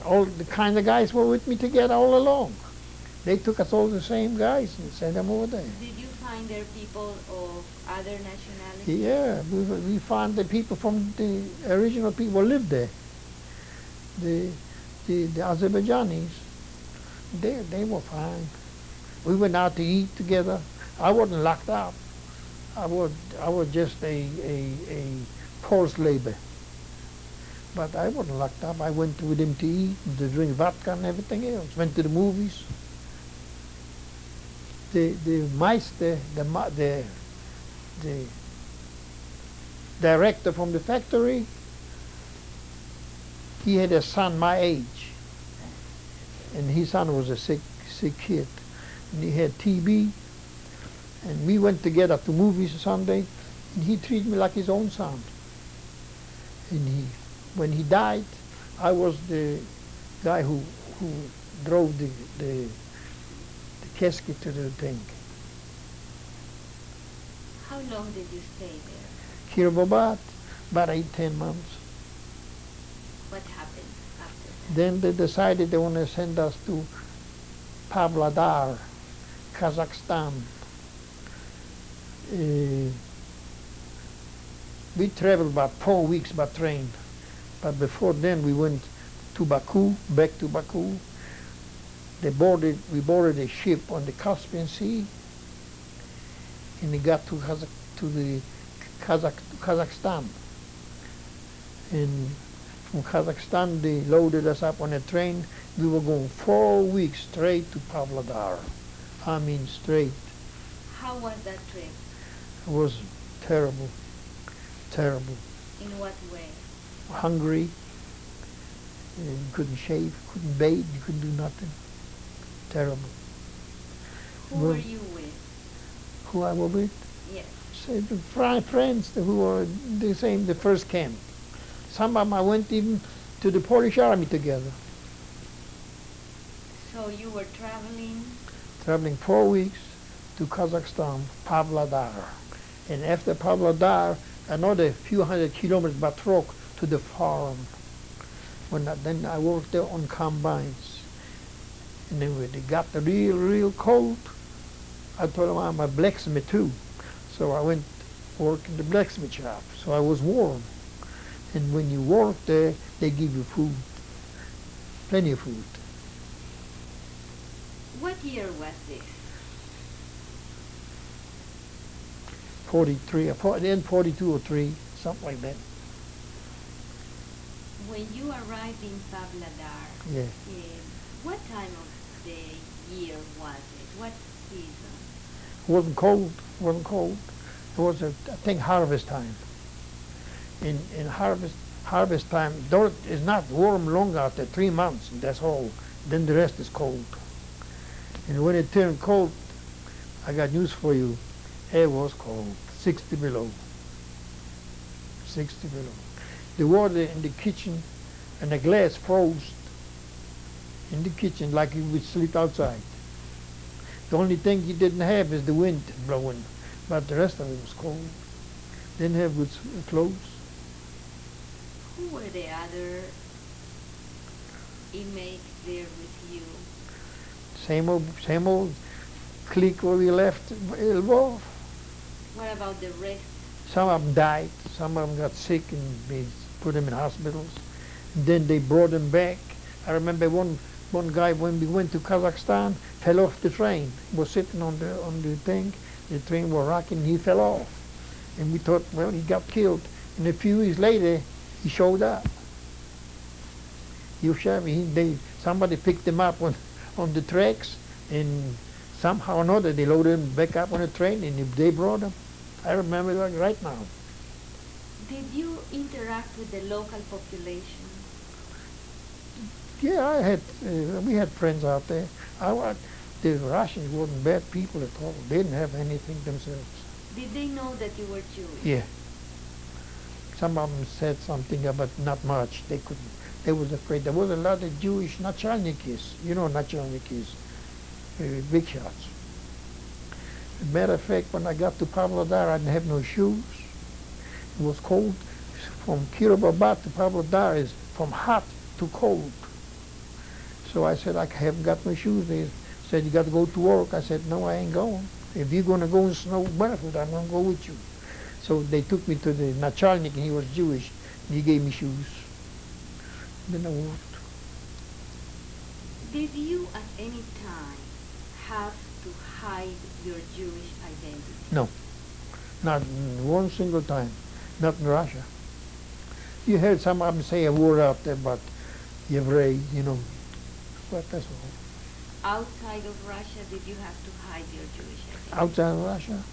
All the kind of guys were with me together all along. They took us all the same guys and sent them over there. Did you find there people of other nationalities? Yeah, we found the people from the original people lived there. The Azerbaijanis, they were fine. We went out to eat together. I wasn't locked up. I was just a forced labor. But I wasn't locked up. I went with him to eat, to drink vodka and everything else. Went to the movies. The Meister, the director from the factory, he had a son my age, and his son was a sick kid, and he had TB, and we went together to movies Sunday, and he treated me like his own son. And when he died, I was the guy who drove the casket to the thing. How long did you stay there? Kirovograd, about 8-10 months. What happened after that? Then they decided they want to send us to Pavlodar, Kazakhstan. We traveled about 4 weeks by train, but before then we went to Baku, back to Baku. We boarded a ship on the Caspian Sea, and we got to Kazakhstan. And from Kazakhstan, they loaded us up on a train. We were going 4 weeks straight to Pavlodar. I mean, straight. How was that trip? It was terrible, terrible. In what way? Hungry. You couldn't shave, couldn't bathe, you couldn't do nothing. Terrible. Who were you with? Who I was with? Yes. So the friends who were the same, the first camp. Some of them I went even to the Polish army together. So you were traveling? Traveling 4 weeks to Kazakhstan, Pavlodar. And after Pavlodar, another few hundred kilometers by truck to the farm. Then I worked there on combines. And then when it got real cold, I told them I'm a blacksmith too. So I went work in the blacksmith shop. So I was warm. And when you work there, they give you food, plenty of food. What year was this? 43, then 42 or 3, something like that. When you arrived in Pavlodar, Yeah. what time of the year was it? What season? It wasn't cold. It was, I think, harvest time. In harvest time, though it's not warm long out there, 3 months, that's all. Then the rest is cold. And when it turned cold, I got news for you. It was cold, 60 below. 60 below. The water in the kitchen and the glass froze in the kitchen like you would sleep outside. The only thing you didn't have is the wind blowing, but the rest of it was cold. Didn't have good clothes. Who were the other inmates there with you? Same old clique where we left Lvov. What about the rest? Some of them died. Some of them got sick and we put them in hospitals. And then they brought them back. I remember one guy when we went to Kazakhstan fell off the train. He was sitting on the thing. The train was rocking. He fell off, and we thought, well, he got killed. And a few years later, he showed up. Somebody picked him up on the tracks, and somehow or another they loaded them back up on a train, and if they brought them, I remember like right now. Did you interact with the local population? Yeah, we had friends out there. The Russians weren't bad people at all. They didn't have anything themselves. Did they know that you were Jewish? Yeah. Some of them said something, but not much. They couldn't. They was afraid. There was a lot of Jewish nachalnikis. You know nachalnikis, big shots. As a matter of fact, when I got to Pavlodar, I didn't have no shoes. It was cold. From Kirobabat to Pavlodar is from hot to cold. So I said, I haven't got my shoes. They said, you got to go to work. I said, no, I ain't going. If you're going to go in snow barefoot, I'm going to go with you. So they took me to the nachalnik, and he was Jewish, and he gave me shoes. Then I walked. Did you at any time have to hide your Jewish identity? No, not one single time. Not in Russia. You heard some of them say a word out there about Yevrei, you know, but that's all. Outside of Russia, did you have to hide your Jewish identity? Outside of Russia?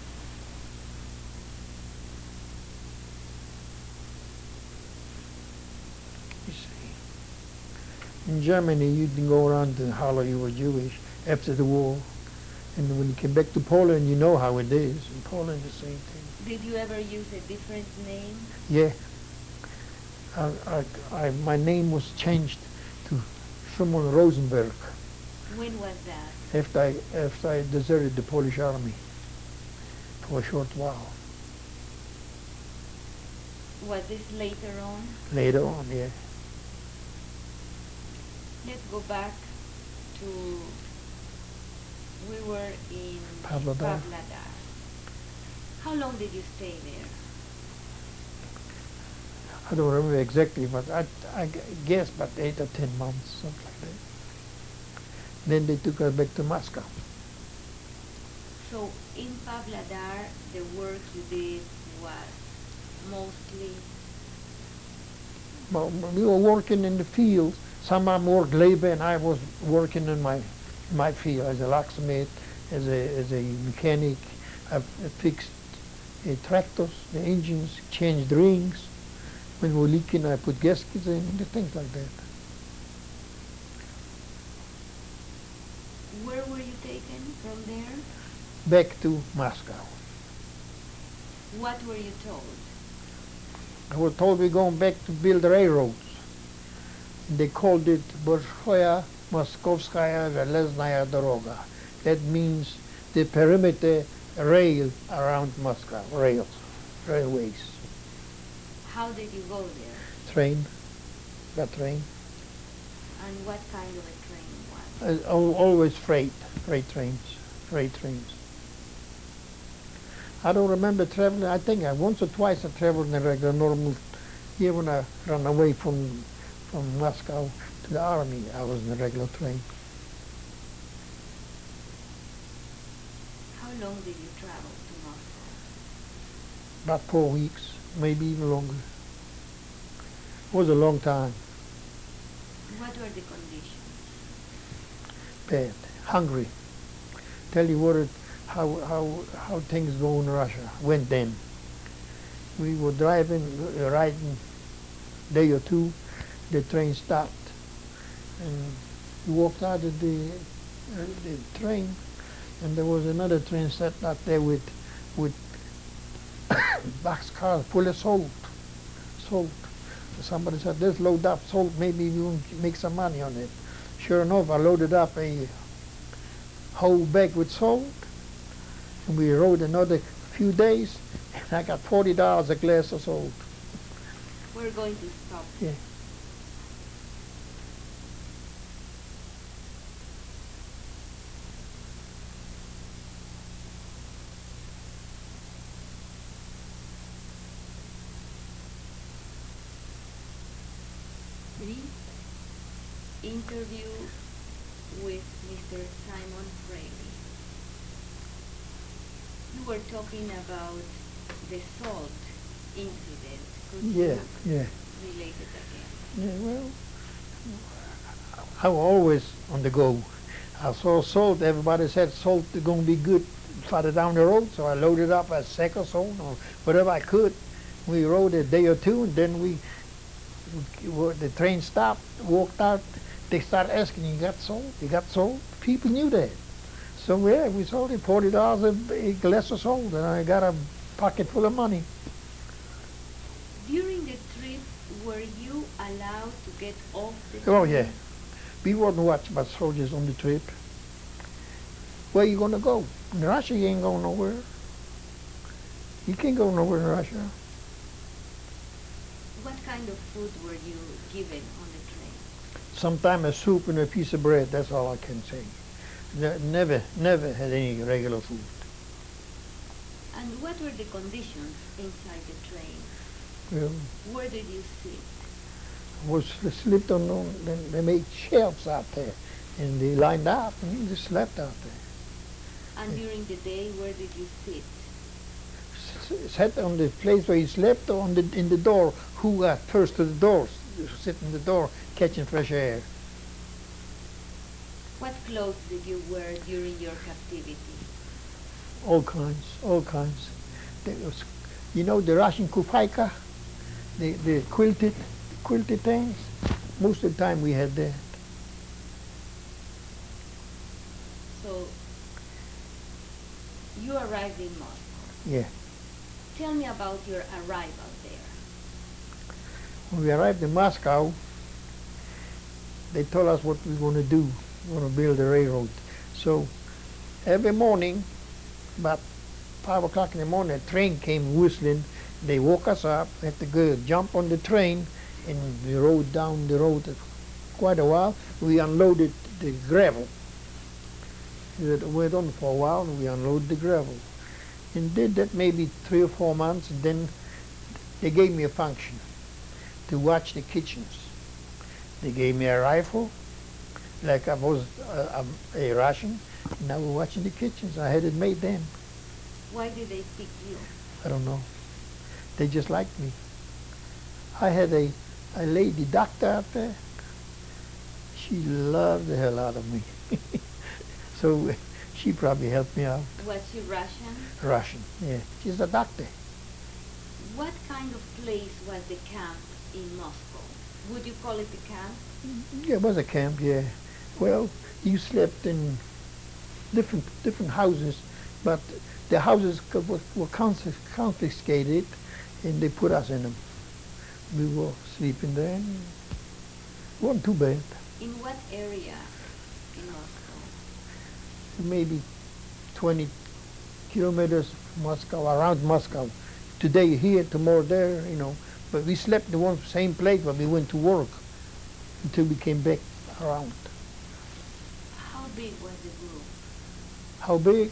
You see. In Germany, you didn't go around and holler you were Jewish after the war. And when you came back to Poland, you know how it is. In Poland, the same thing. Did you ever use a different name? Yeah. My name was changed to Szymon Rosenberg When was that? after I deserted the Polish army for a short while. Was this later on? Later on, yeah. Let's go back to, we were in Pavlodar. How long did you stay there? I don't remember exactly, but I guess about 8 or 10 months, something like that. Then they took us back to Moscow. So in Pavlodar, the work you did was mostly? Well, we were working in the field. Some of them worked labor, and I was working in my field as a locksmith, as a mechanic. I fixed tractors, the engines, changed rings. When we were leaking, I put gaskets in, things like that. Where were you taken from there? Back to Moscow. What were you told? I was told we're going back to build railroads. They called it Большая Moskovskaya Железная Дорога. That means the perimeter rail around Moscow, railways. How did you go there? Train, got train. And what kind of a train was it? Always freight trains. I don't remember traveling. I think once or twice I traveled in a regular normal. Here when I ran away from Moscow to the army, I was in a regular train. How long did you travel to Moscow? About 4 weeks, maybe even longer. It was a long time. What were the conditions? Bad, hungry. Tell you what, how things go in Russia went then. We were riding day or two, the train stopped, and we walked out of the train, and there was another train set out there with boxcars full of salt. Somebody said, let's load up salt, maybe we will make some money on it. Sure enough, I loaded up a whole bag with salt, and we rode another few days, and I got $40 a glass of salt. We're going to stop. Yeah. Brief interview with Mr. Simon Fraley. You were talking about the salt incident. Could you relate it again? Yeah, well, I was always on the go. I saw salt. Everybody said salt is going to be good farther down the road, so I loaded up a sack of salt or whatever I could. We rode a day or two, and then the train stopped, walked out. They started asking, "You got salt? You got salt?" People knew that. So yeah, we sold it $40 a glass of salt, and I got a pocket full of money. During the trip, were you allowed to get off the Oh train? yeah, we weren't watched by soldiers on the trip. Where you gonna go? In Russia, you ain't going nowhere. You can't go nowhere in Russia. What kind of food were you given on the train? Sometimes a soup and a piece of bread. That's all I can say. Never had any regular food. And what were the conditions inside the train? Well, Where did you sit? was slept on. They made shelves out there, and they lined up, and you just slept out there. And during the day, where did you sit? Sat on the place where you slept, or in the door. Who got first to the doors? Sit in the door, catching fresh air. What clothes did you wear during your captivity? All kinds, all kinds. There was, you know, the Russian kufaika, the quilted things. Most of the time we had that. So, you arrived in Moscow. Yeah. Tell me about your arrival there. When we arrived in Moscow, they told us what we were going to do. We're going to build a railroad. So every morning, about 5 o'clock in the morning, a train came whistling. They woke us up, had to go jump on the train, and we rode down the road quite a while. We unloaded the gravel. We went on for a while, and we unloaded the gravel. And did that maybe 3 or 4 months, and then they gave me a function to watch the kitchens. They gave me a rifle, like I was a Russian, and I was watching the kitchens. I had it made then. Why did they pick you? I don't know. They just liked me. I had a lady doctor out there. She loved the hell out of me. So she probably helped me out. Was she Russian? Russian, yeah. She's a doctor. What kind of place was the camp in Moscow? Would you call it a camp? Yeah, it was a camp, yeah. Well, you slept in different houses, but the houses were confiscated, and they put us in them. We were sleeping there, and it wasn't too bad. In what area in Moscow? Maybe 20 kilometers from Moscow, around Moscow. Today here, tomorrow there, you know. But we slept in the one same place where we went to work until we came back around. How big was the group? How big?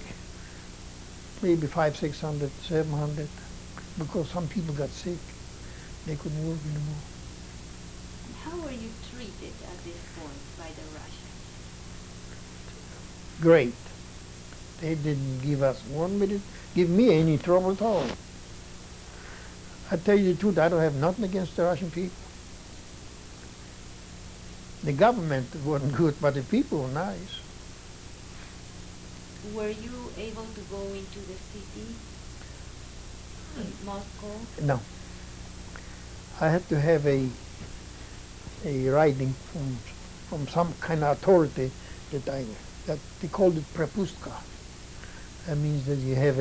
Maybe 500, 600, 700, because some people got sick. They couldn't work anymore. How were you treated at this point by the Russians? Great. They didn't give me any trouble at all. I tell you the truth, I don't have nothing against the Russian people. The government wasn't good, but the people were nice. Were you able to go into the city in Moscow? No. I had to have a writing from some kind of authority that they called it prepustka. That means that you have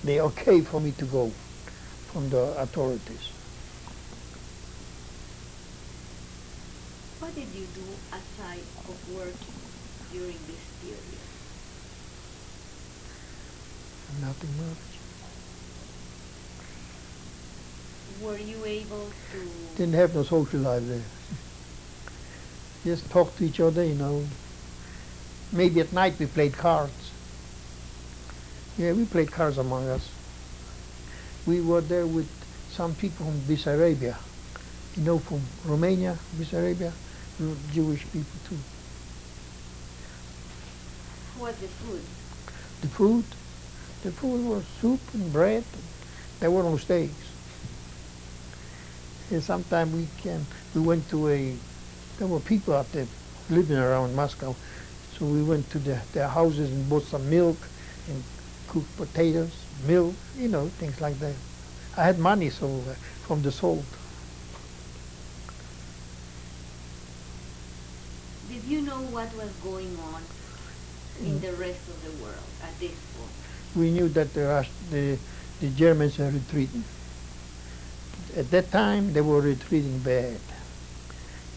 they okay for me to go from the authorities. What did you do aside of working during this period? Nothing much. Were you able to... Didn't have no social life there. Just talk to each other, you know. Maybe at night we played cards. Yeah, we played cards among us. We were there with some people from Bessarabia. You know, from Romania, Bessarabia, Jewish people too. What was the food? The food was soup and bread. There were no steaks. And sometime we went to there were people out there living around Moscow. So we went to their houses and bought some milk and cooked potatoes, milk, things like that. I had money, so from the salt. Did you know what was going on in the rest of the world at this point? We knew that the Germans are retreating. At that time, they were retreating bad.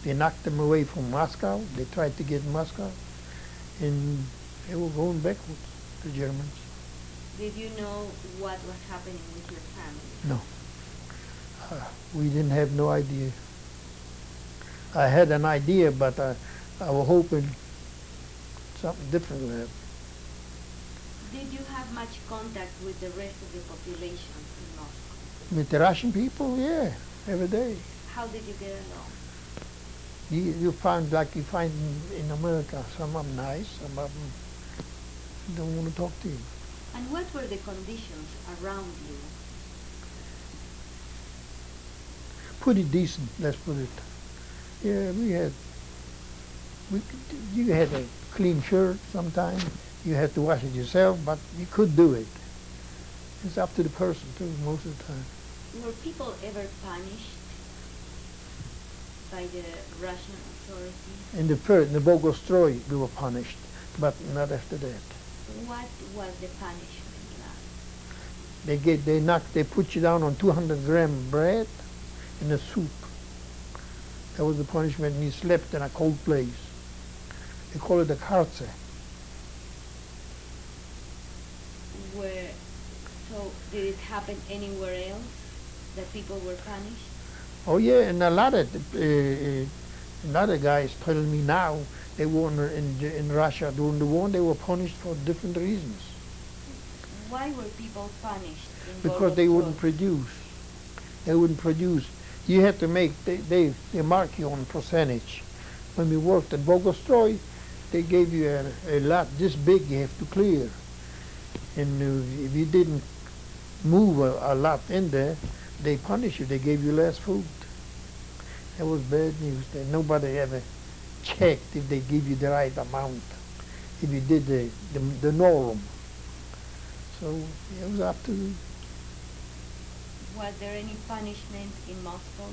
They knocked them away from Moscow. They tried to get Moscow, and they were going backwards, the Germans. Did you know what was happening with your family? No. We didn't have no idea. I had an idea, but I was hoping something different would happen. Did you have much contact with the rest of the population in Moscow? With the Russian people, yeah, every day. How did you get along? You find, like you find in America, some of them nice, some of them don't want to talk to you. And what were the conditions around you? Pretty decent, let's put it. Yeah, you had a clean shirt sometimes. You had to wash it yourself, but you could do it. It's up to the person too, most of the time. Were people ever punished by the Russian authorities? In the Bogostroy, we were punished, but not after that. What was the punishment like? They put you down on 200-gram bread in a soup. That was the punishment, and you slept in a cold place. They call it a karze. So did it happen anywhere else that people were punished? Oh yeah, and a lot of guys telling me now they were in Russia during the war. They were punished for different reasons. Why were people punished? Because they wouldn't produce. They wouldn't produce. You had to make. They mark you on percentage. When we worked at Bogostroy, they gave you a lot this big. You have to clear, and if you didn't move a lot in there, they punish you. They gave you less food. That was bad news. That nobody ever checked if they give you the right amount, if you did the norm. So it was up to you. Was there any punishment in Moscow?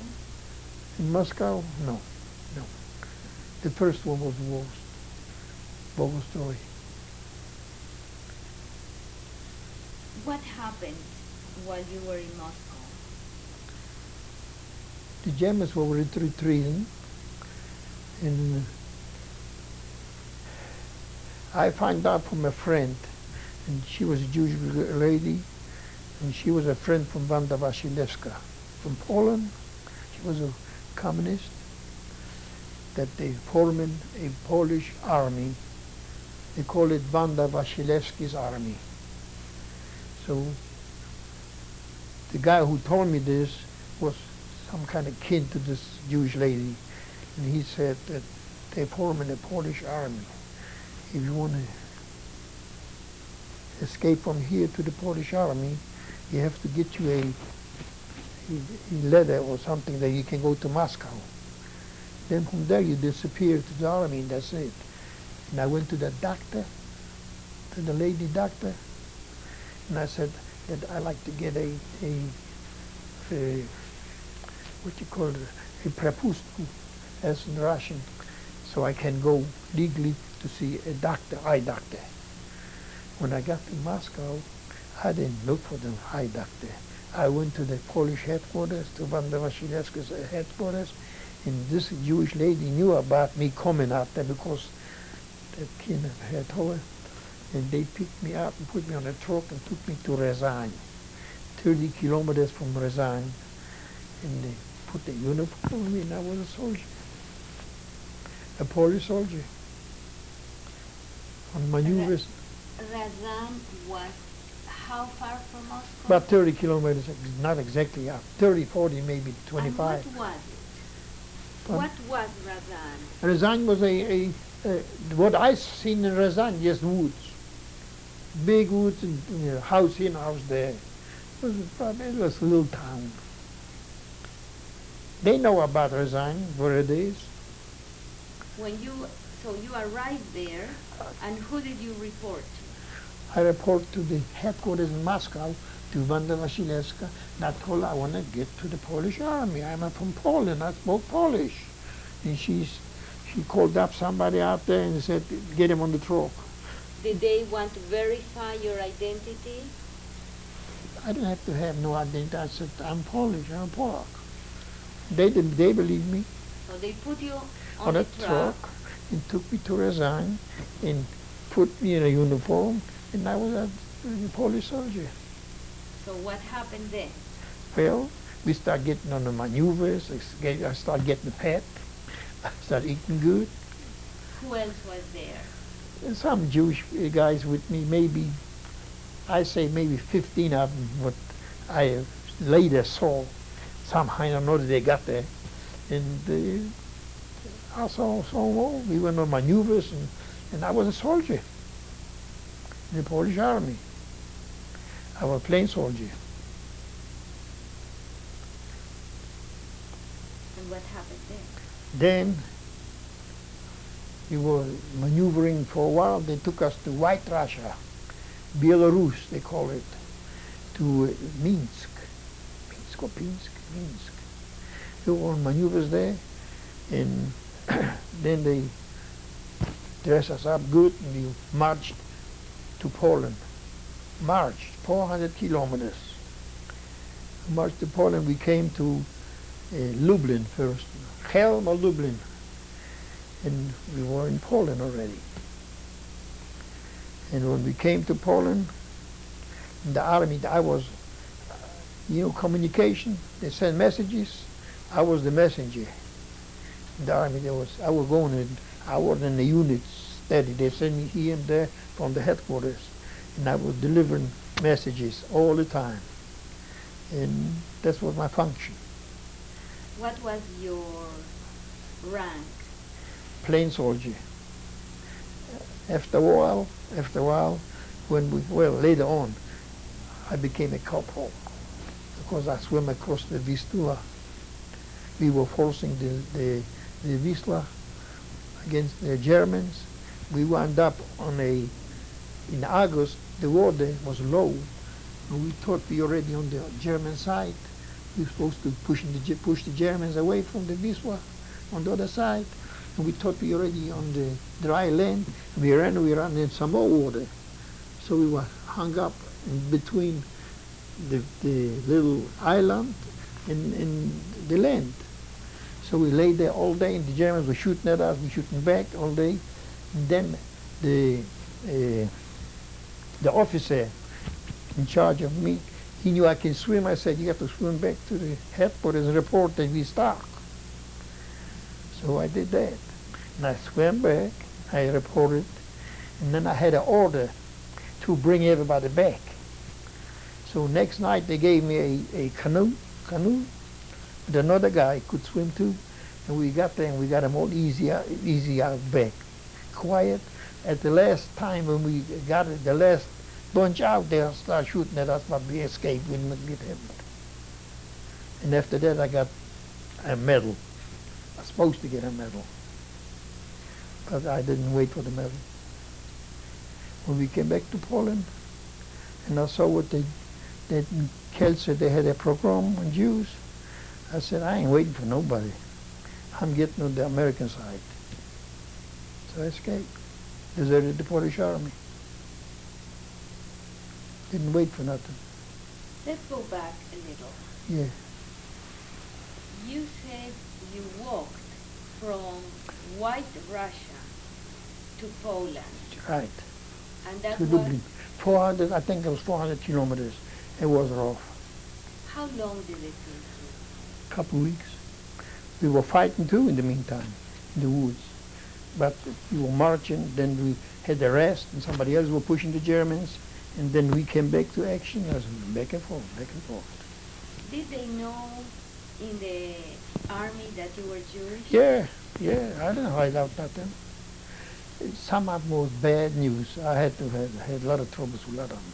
In Moscow, no. The first one was the worst. Bogostroy. What happened while you were in Moscow? The Germans were retreating, and I found out from a friend, and she was a Jewish lady, and she was a friend from Wanda Wasilewska from Poland. She was a communist, that they formed a Polish army. They call it Wanda Wasilewski's army. So the guy who told me this was some kind of kin to this Jewish lady, and he said that they formed a Polish army. If you want to escape from here to the Polish army, you have to get you a letter or something that you can go to Moscow. Then from there you disappear to the army, and that's it. And I went to the doctor, to the lady doctor, and I said that I like to get a what you call it, a prepustku, as in Russian, so I can go legally to see a doctor, eye doctor. When I got to Moscow, I didn't look for the eye doctor. I went to the Polish headquarters, to Wanda Wasilewska's headquarters, and this Jewish lady knew about me coming out there because that kin had told her, and they picked me up and put me on a truck and took me to Ryazan, 30 kilometers from Ryazan, and they put the uniform on me, and I was a soldier, a Polish soldier, on maneuvers. Ryazan was how far from Moscow? About 30 kilometers, not exactly up, 30, 40, maybe 25. And what was it? What was Ryazan? Ryazan was what I seen in Ryazan, just woods. Big woods, and house here and house there. It was a little town. They know about Ryazan, where it is. When you So you arrived there, and who did you report to? I report to the headquarters in Moscow, to Wanda Wasilewska, and I told her I want to get to the Polish army. I'm from Poland, I spoke Polish. And she called up somebody out there and said, get him on the truck. Did they want to verify your identity? I didn't have to have no identity. I said, I'm Polish, I'm Polak. They believed me. So they put you On a truck and took me to resign and put me in a uniform, and I was a Polish soldier. So what happened then? Well, we start getting on the maneuvers. I start getting fat. I start eating good. Who else was there? And some Jewish guys with me, maybe, I say maybe 15 of them, but I later saw somehow, I don't know that they got there. And I saw more. We went on maneuvers, and I was a soldier in the Polish army. I was a plain soldier. And what happened then? Then we were maneuvering for a while. They took us to White Russia, Belarus, they call it, to Minsk. Minsk or Pinsk? Minsk. We were on maneuvers there, and then they dressed us up good, and we marched to Poland. Marched 400 kilometers. Marched to Poland. We came to Lublin first, Chelm or Lublin, and we were in Poland already. And when we came to Poland, in the army, I was, communication. They sent messages. I was the messenger. In the army, I was in the units steady. They sent me here and there from the headquarters, and I was delivering messages all the time. And that was my function. What was your rank? Plain soldier. After a while, later on, I became a corporal because I swam across the Vistula. We were forcing the Wisla against the Germans. We wound up in August, the water was low, and we thought we were already on the German side. We were supposed to push the Germans away from the Wisla on the other side, and we thought we were already on the dry land. We ran in some more water. So we were hung up in between the little island and the land. So we lay there all day, and the Germans were shooting at us, we shooting back all day. And then the officer in charge of me, he knew I can swim. I said, you have to swim back to the headquarters and report that we stuck. So I did that. And I swam back, I reported, and then I had an order to bring everybody back. So next night they gave me a canoe, and another guy could swim too. And we got there and we got them all easy out back. Quiet. At the last time when we got it, the last bunch out there started shooting at us, but we escaped. We didn't get hit. And after that, I got a medal. I was supposed to get a medal, but I didn't wait for the medal. When we came back to Poland, and I saw what that in Kielce, they had a program on Jews, I said, I ain't waiting for nobody. I'm getting on the American side. So I escaped. Deserted the Polish army. Didn't wait for nothing. Let's go back a little. Yeah. You said you walked from White Russia to Poland. Right. And that To was, Lublin. 400, I think it was 400 kilometers. It was rough. how long did it take you? Couple weeks. We were fighting too in the meantime, in the woods. But we were marching, then we had the rest, and somebody else were pushing the Germans, and then we came back to action. It was back and forth, back and forth. Did they know in the army that you were Jewish? Yeah, I didn't hide out nothing. Some of them was bad news. I had a lot of troubles with a lot of them.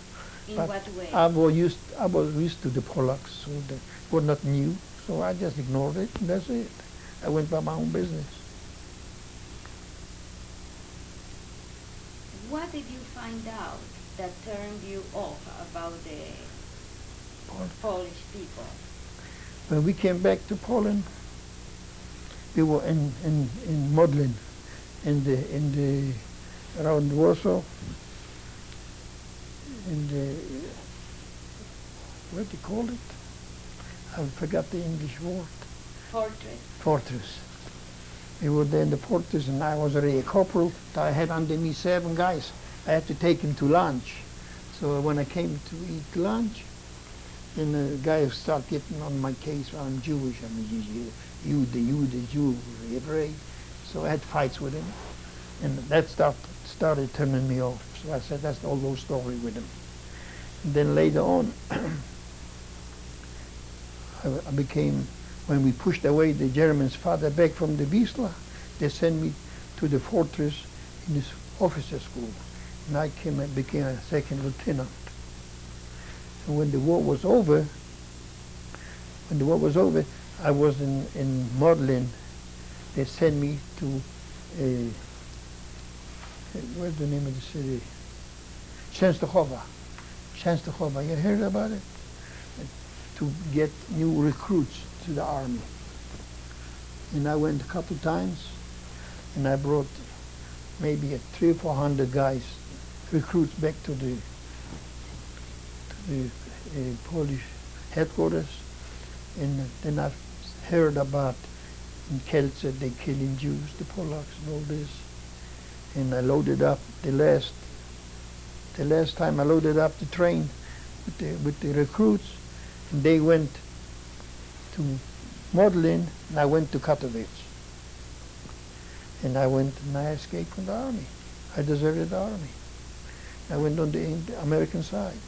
In But what way? I was used to the Polacks, so they were not new. So I just ignored it, and that's it. I went by my own business. What did you find out that turned you off about the Polish people? When we came back to Poland, we were in Modlin, in the around Warsaw, in the what do you call it? I forgot the English word. Fortress. Fortress. We were there in the fortress, and I was already a corporal. I had under me 7 guys. I had to take them to lunch. So when I came to eat lunch, then the guy started getting on my case. Well, I'm Jewish. I mean, you the Jew, Hebrew. So I had fights with him, and that started turning me off. So I said, that's the whole story with him. And then later on, I became, when we pushed away the Germans farther back from the Wisla, they sent me to the fortress in this officer school. And I became a second lieutenant. And when the war was over, I was in Modlin. They sent me to what's the name of the city? Częstochowa. You heard about it? To get new recruits to the army. And I went a couple times, and I brought maybe 300 or 400 guys, recruits, back to the Polish headquarters. And then I heard about in Kielce they killing Jews, the Polacks, and all this. And I loaded up the last time I loaded up the train with the recruits, and they went to Modlin, and I went to Katowice. And I escaped from the army. I deserted the army. I went on the American side.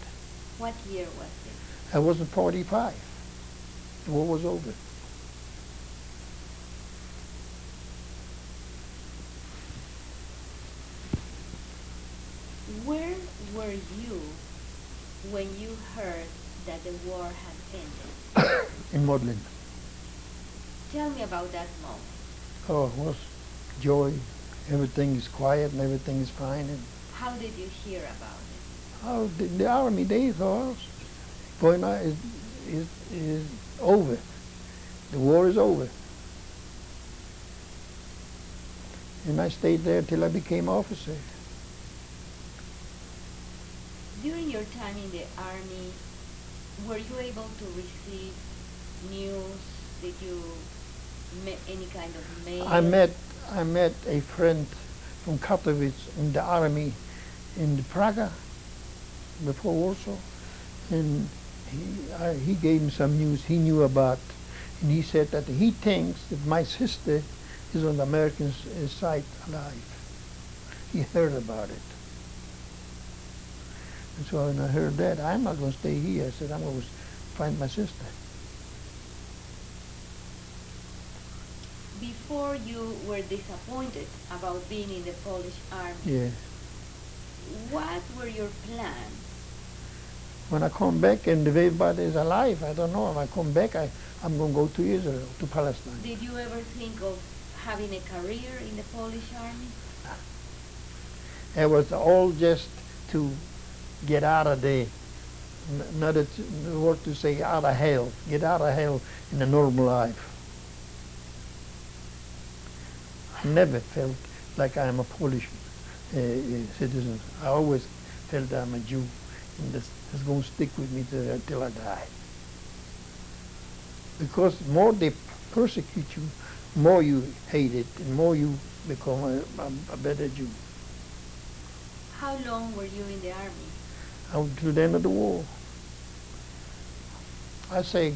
What year was it? I was in 45. The war was over. Where were you when you heard that the war had ended? In Modlin. Tell me about that moment. Oh, it was joy. Everything is quiet and everything is fine. And How did you hear about it? oh, the army, they thought, going on is over. The war is over. And I stayed there till I became officer. During your time in the army, were you able to receive news? Did you met any kind of mail? I met a friend from Katowice in the army in Praga before Warsaw, and he gave me some news he knew about, and he said that he thinks that my sister is on the American side alive. He heard about it. And so when I heard that, I'm not going to stay here. I said, I'm going to find my sister. Before you were disappointed about being in the Polish army, Yeah. what were your plans? When I come back and if everybody is alive, I don't know. If I come back, I'm going to go to Israel, to Palestine. Did you ever think of having a career in the Polish army? It was all just to get out of the, not a word to say, out of hell. Get out of hell in a normal life. I never felt like I'm a Polish citizen. I always felt I'm a Jew, and that's going to stick with me till I die. Because more they persecute you, more you hate it, and more you become a better Jew. How long were you in the army? Until the end of the war. I say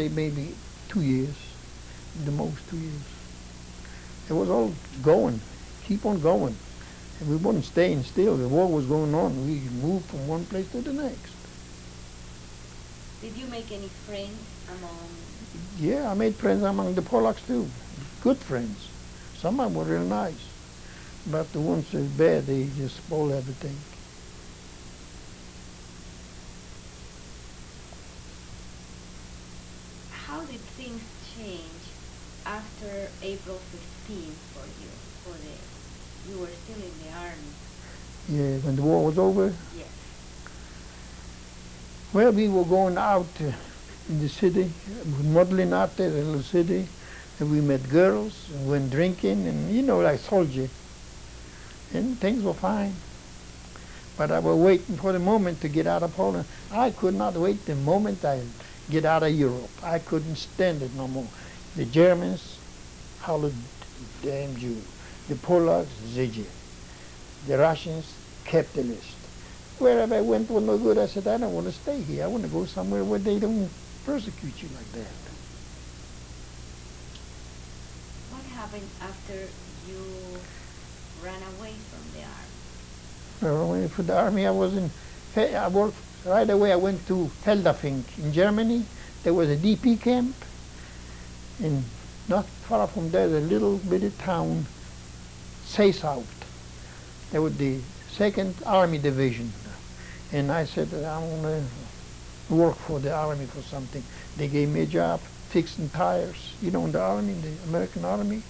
maybe 2 years, the most 2 years. It was all going, keep on going. And we weren't staying still. The war was going on. We moved from one place to the next. Did you make any friends among... Yeah, I made friends among the Polacks too. Good friends. Some of them were real nice. But the ones that were bad, they just spoil everything. How did things change after April 15th for you? You were still in the army. Yeah, when the war was over. Yes. Well, we were going out in the city, modeling out there, the little city, and we met girls, and went drinking, and you know, like soldier, and things were fine. But I was waiting for the moment to get out of Poland. I could not wait the moment I get out of Europe. I couldn't stand it no more. The Germans, howled damn Jew. The Polacks, Zidje. The Russians, capitalist. Wherever I went was no good. I said, I don't want to stay here. I want to go somewhere where they don't persecute you like that. What happened after you ran away from the army? Well, when for the army, I worked right away. I went to Feldafing in Germany. There was a DP camp, and not far from there, a little bitty town, Seeshaupt. There was the 2nd Army Division, and I said I want to work for the army for something. They gave me a job fixing tires, you know, in the army, in the American army.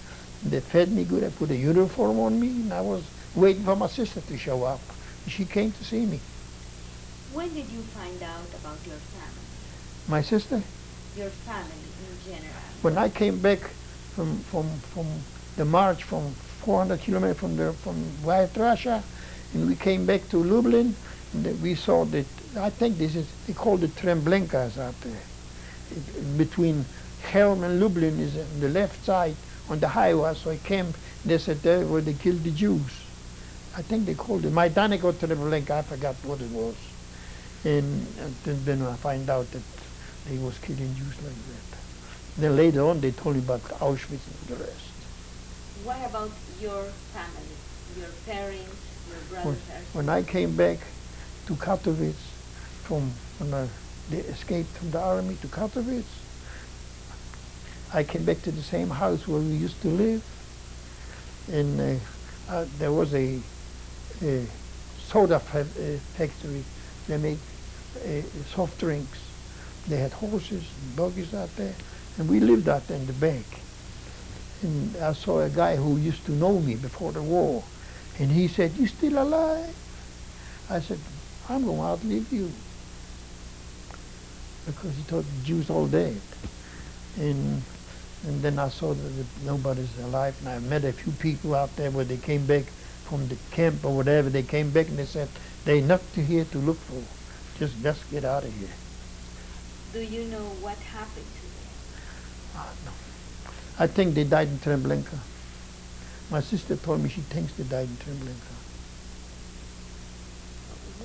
They fed me good. I put a uniform on me, and I was waiting for my sister to show up. She came to see me. When did you find out about your family? My sister? Your family in general. When I came back from the march from 400 kilometers from White Russia, and we came back to Lublin, and we saw that, I think they call it Tremblenkas out there. Between Helm and Lublin is on the left side on the highway, so I came, they said there where they killed the Jews. I think they called it Majdanek or Treblinka, I forgot what it was. And then I find out that they was killing Jews like that. Then later on they told me about Auschwitz and the rest. What about your family, your parents, your brothers? When I came back to Katowice, when they escaped from the army to Katowice, I came back to the same house where we used to live, and there was a soda factory. They make soft drinks. They had horses and buggies out there, and we lived out there in the back. And I saw a guy who used to know me before the war, and he said, "You still alive?" I said, "I'm going to outlive you," because he thought the Jews all dead. And then I saw that nobody's alive, and I met a few people out there where they came back from the camp or whatever. They came back and they said, "They're not here to look for. Just get out of here." Do you know what happened to them? No. I think they died in Treblinka. My sister told me she thinks they died in Treblinka.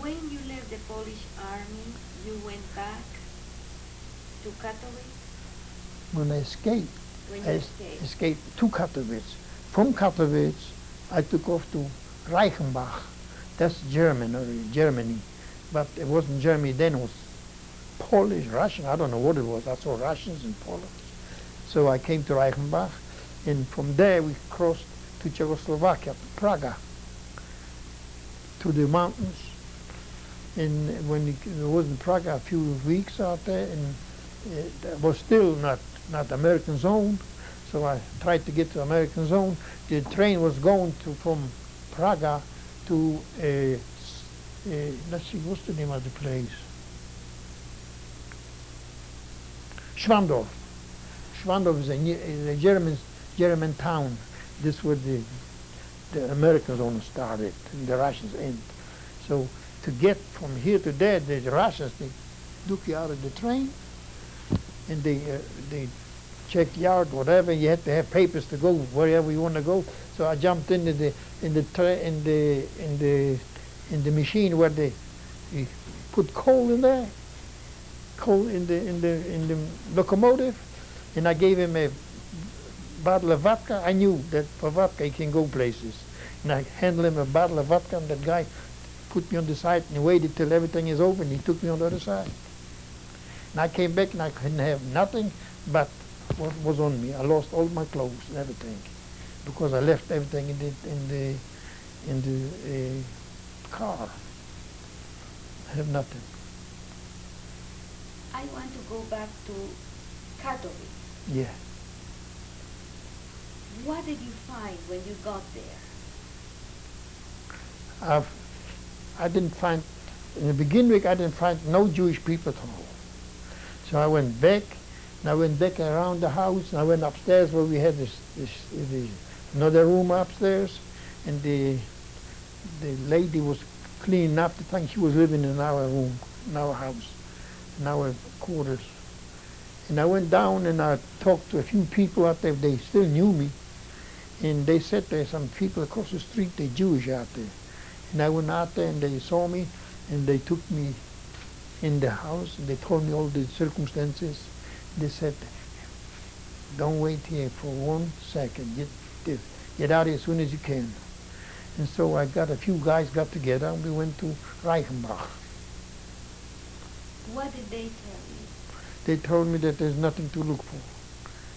When you left the Polish army, you went back to Katowice? When I escaped, When you escaped to Katowice. From Katowice, I took off to Reichenbach. That's Germany. But it wasn't Germany then, it was Polish, Russian, I don't know what it was. I saw Russians and Poles. So I came to Reichenbach, and from there we crossed to Czechoslovakia, to Praga, to the mountains. And when it was in Praga a few weeks out there, and it was still not American zone, so I tried to get to American zone. The train was going from Praga to, let's see, what's the name of the place? Schwandorf. Schwandorf is a German town. This is where the American zone started and the Russians end. So to get from here to there, the Russians, they took you out of the train, and they checked you out, whatever. You had to have papers to go wherever you want to go. So I jumped into the machine where they put coal in there, coal in the locomotive, and I gave him a bottle of vodka. I knew that for vodka he can go places, and I handed him a bottle of vodka, and that guy put me on the side and he waited till everything is over, and he took me on the other side. And I came back and I couldn't have nothing but what was on me. I lost all my clothes and everything because I left everything in the car. I have nothing. I want to go back to Katowice. Yeah. What did you find when you got there? I I didn't find, in the beginning, I didn't find no Jewish people at all. So I went back, and I went back around the house, and I went upstairs where we had another room upstairs, and the lady was cleaning up the thing. She was living in our room, in our house, in our quarters. And I went down and I talked to a few people out there. They still knew me. And they said there's some people across the street, they're Jewish out there. And I went out there and they saw me and they took me in the house and they told me all the circumstances. They said, don't wait here for 1 second. Get out here as soon as you can. And so I got a few guys got together and we went to Reichenbach. What did they tell you? They told me that there's nothing to look for.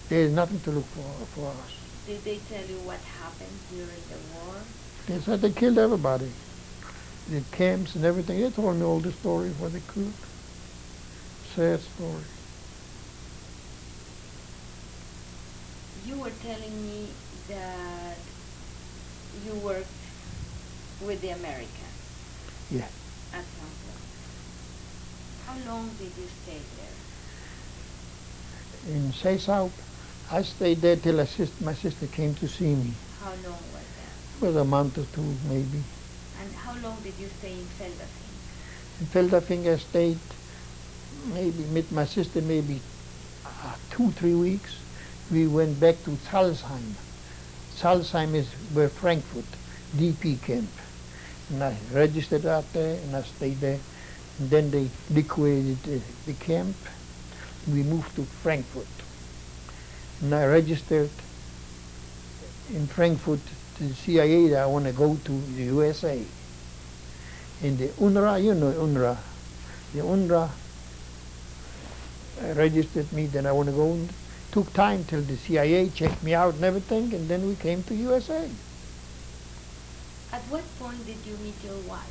There's nothing to look for us. Did they tell you what happened during the war? They said they killed everybody. The camps and everything. They told me all the stories what they could. Sad story. You were telling me that you worked with the Americans. Yeah. At some point. How long did you stay there? In Seysau, I stayed there till my sister came to see me. How long was that? It was a month or two, maybe. And how long did you stay in Feldafing? In Feldafing, I stayed maybe with my sister, maybe 2-3 weeks. We went back to Salzheim. Salzheim is where Frankfurt, DP camp. And I registered out there and I stayed there. And then they liquidated the camp. We moved to Frankfurt. And I registered in Frankfurt to the CIA that I want to go to the USA. And the UNRWA, you know UNRWA. The UNRWA registered me that I want to go. Took time till the CIA checked me out and everything, and then we came to USA. At what point did you meet your wife?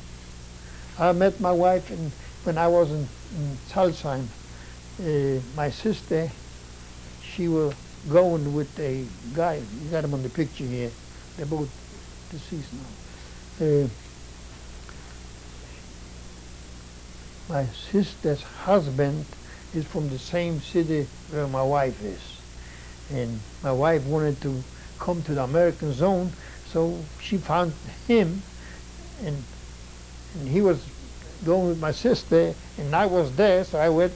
I met my wife when I was in Salzheim. My sister, she was going with a guy. You got him on the picture here. They're both deceased now. My sister's husband is from the same city where my wife is. And my wife wanted to come to the American zone, so she found him, and he was going with my sister, and I was there, so I went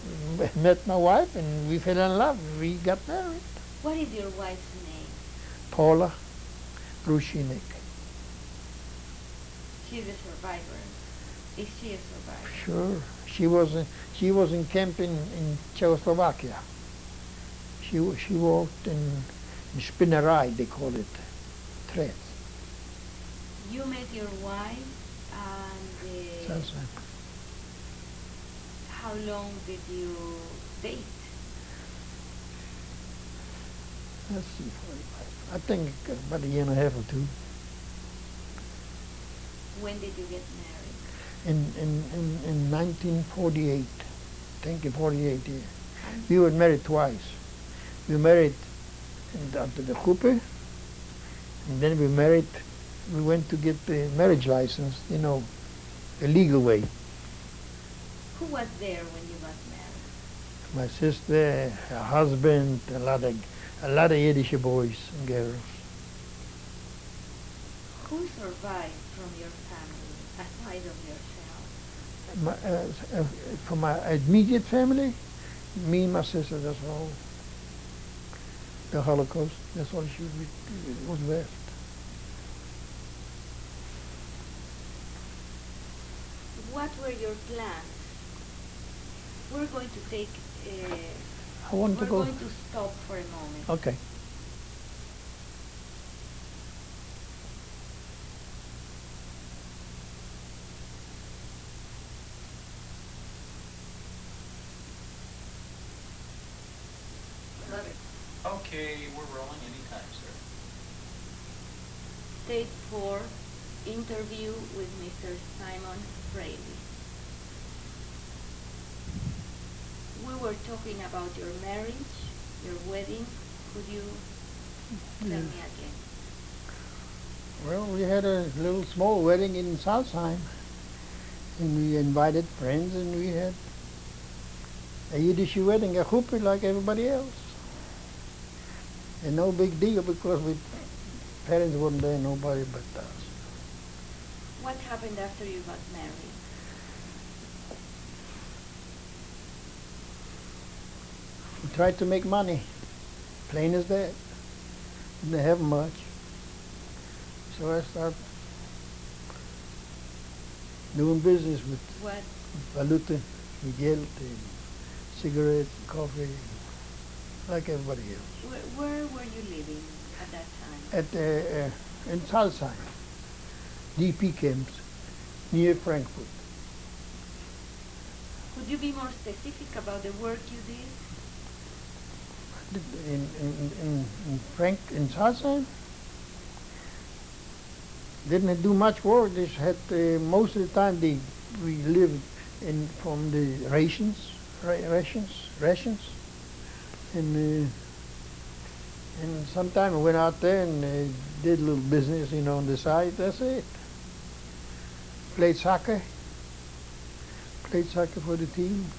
met my wife, and we fell in love. We got married. What is your wife's name? Paula Rushinik. She's a survivor. Is she a survivor? Sure. She was in camp in Czechoslovakia. She worked in spinnerai, they call it, thread. You met your wife, and how long did you date? Let's see, I think about a year and a half or two. When did you get married? In 1948, I think in 48, yeah. We were married twice. We married after the Kuppe, and then we went to get the marriage license, you know, the legal way. Who was there when you got married? My sister, her husband, a lot of Yiddish boys and girls. Who survived from your family aside of yourself? For my immediate family, me and my sister, that's all. The Holocaust, that's all was left. What were your plans? We're going to take. We're going to stop for a moment. Okay. Okay, we're rolling anytime, sir. Tape 4, interview with Mr. Simon Fraley. We were talking about your marriage, your wedding. Could you tell me again? Well, we had a little small wedding in Salzheim. And we invited friends, and we had a Yiddish wedding, a chuppah like everybody else. And no big deal because we parents weren't there, nobody but us. What happened after you got married? We tried to make money, plain as that. Didn't have much. So I started doing business with What? valuta, Miguel, and cigarettes, coffee, like everybody else. Where were you living at that time? In Salzheim, DP camps, near Frankfurt. Could you be more specific about the work you did? In Salzheim, didn't do much work. Just had most of the time we lived from the rations, and sometimes I went out there and did a little business, on the side. That's it. Played soccer for the team,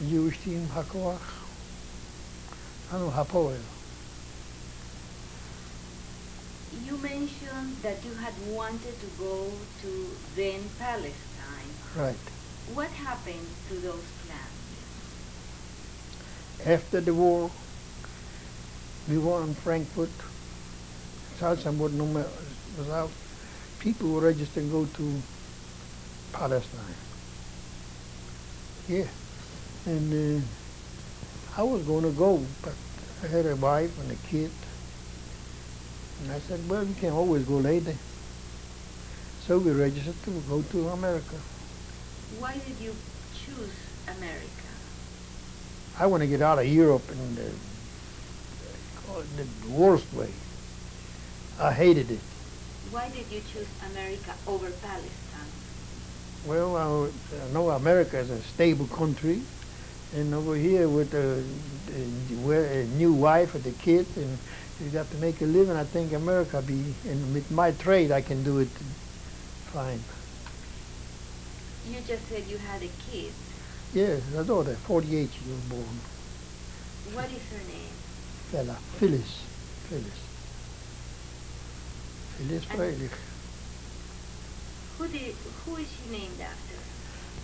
the Jewish team, Hakoach. I know Hapoel. You mentioned that you had wanted to go to then Palestine. Right. What happened to those plans? After the war, we were in Frankfurt. Salzheim was out. People were registered to go to Palestine. Yeah. And I was going to go, but I had a wife and a kid. And I said, well, we can always go later. So we registered to go to America. Why did you choose America? I want to get out of Europe in the worst way. I hated it. Why did you choose America over Palestine? Well, I know America is a stable country, and over here with a new wife and the kids, and you got to make a living. I think America and with my trade, I can do it fine. You just said you had a kid. Yes, a daughter, 48 she was born. What is her name? Phyllis. Phyllis Fraley. Who is she named after?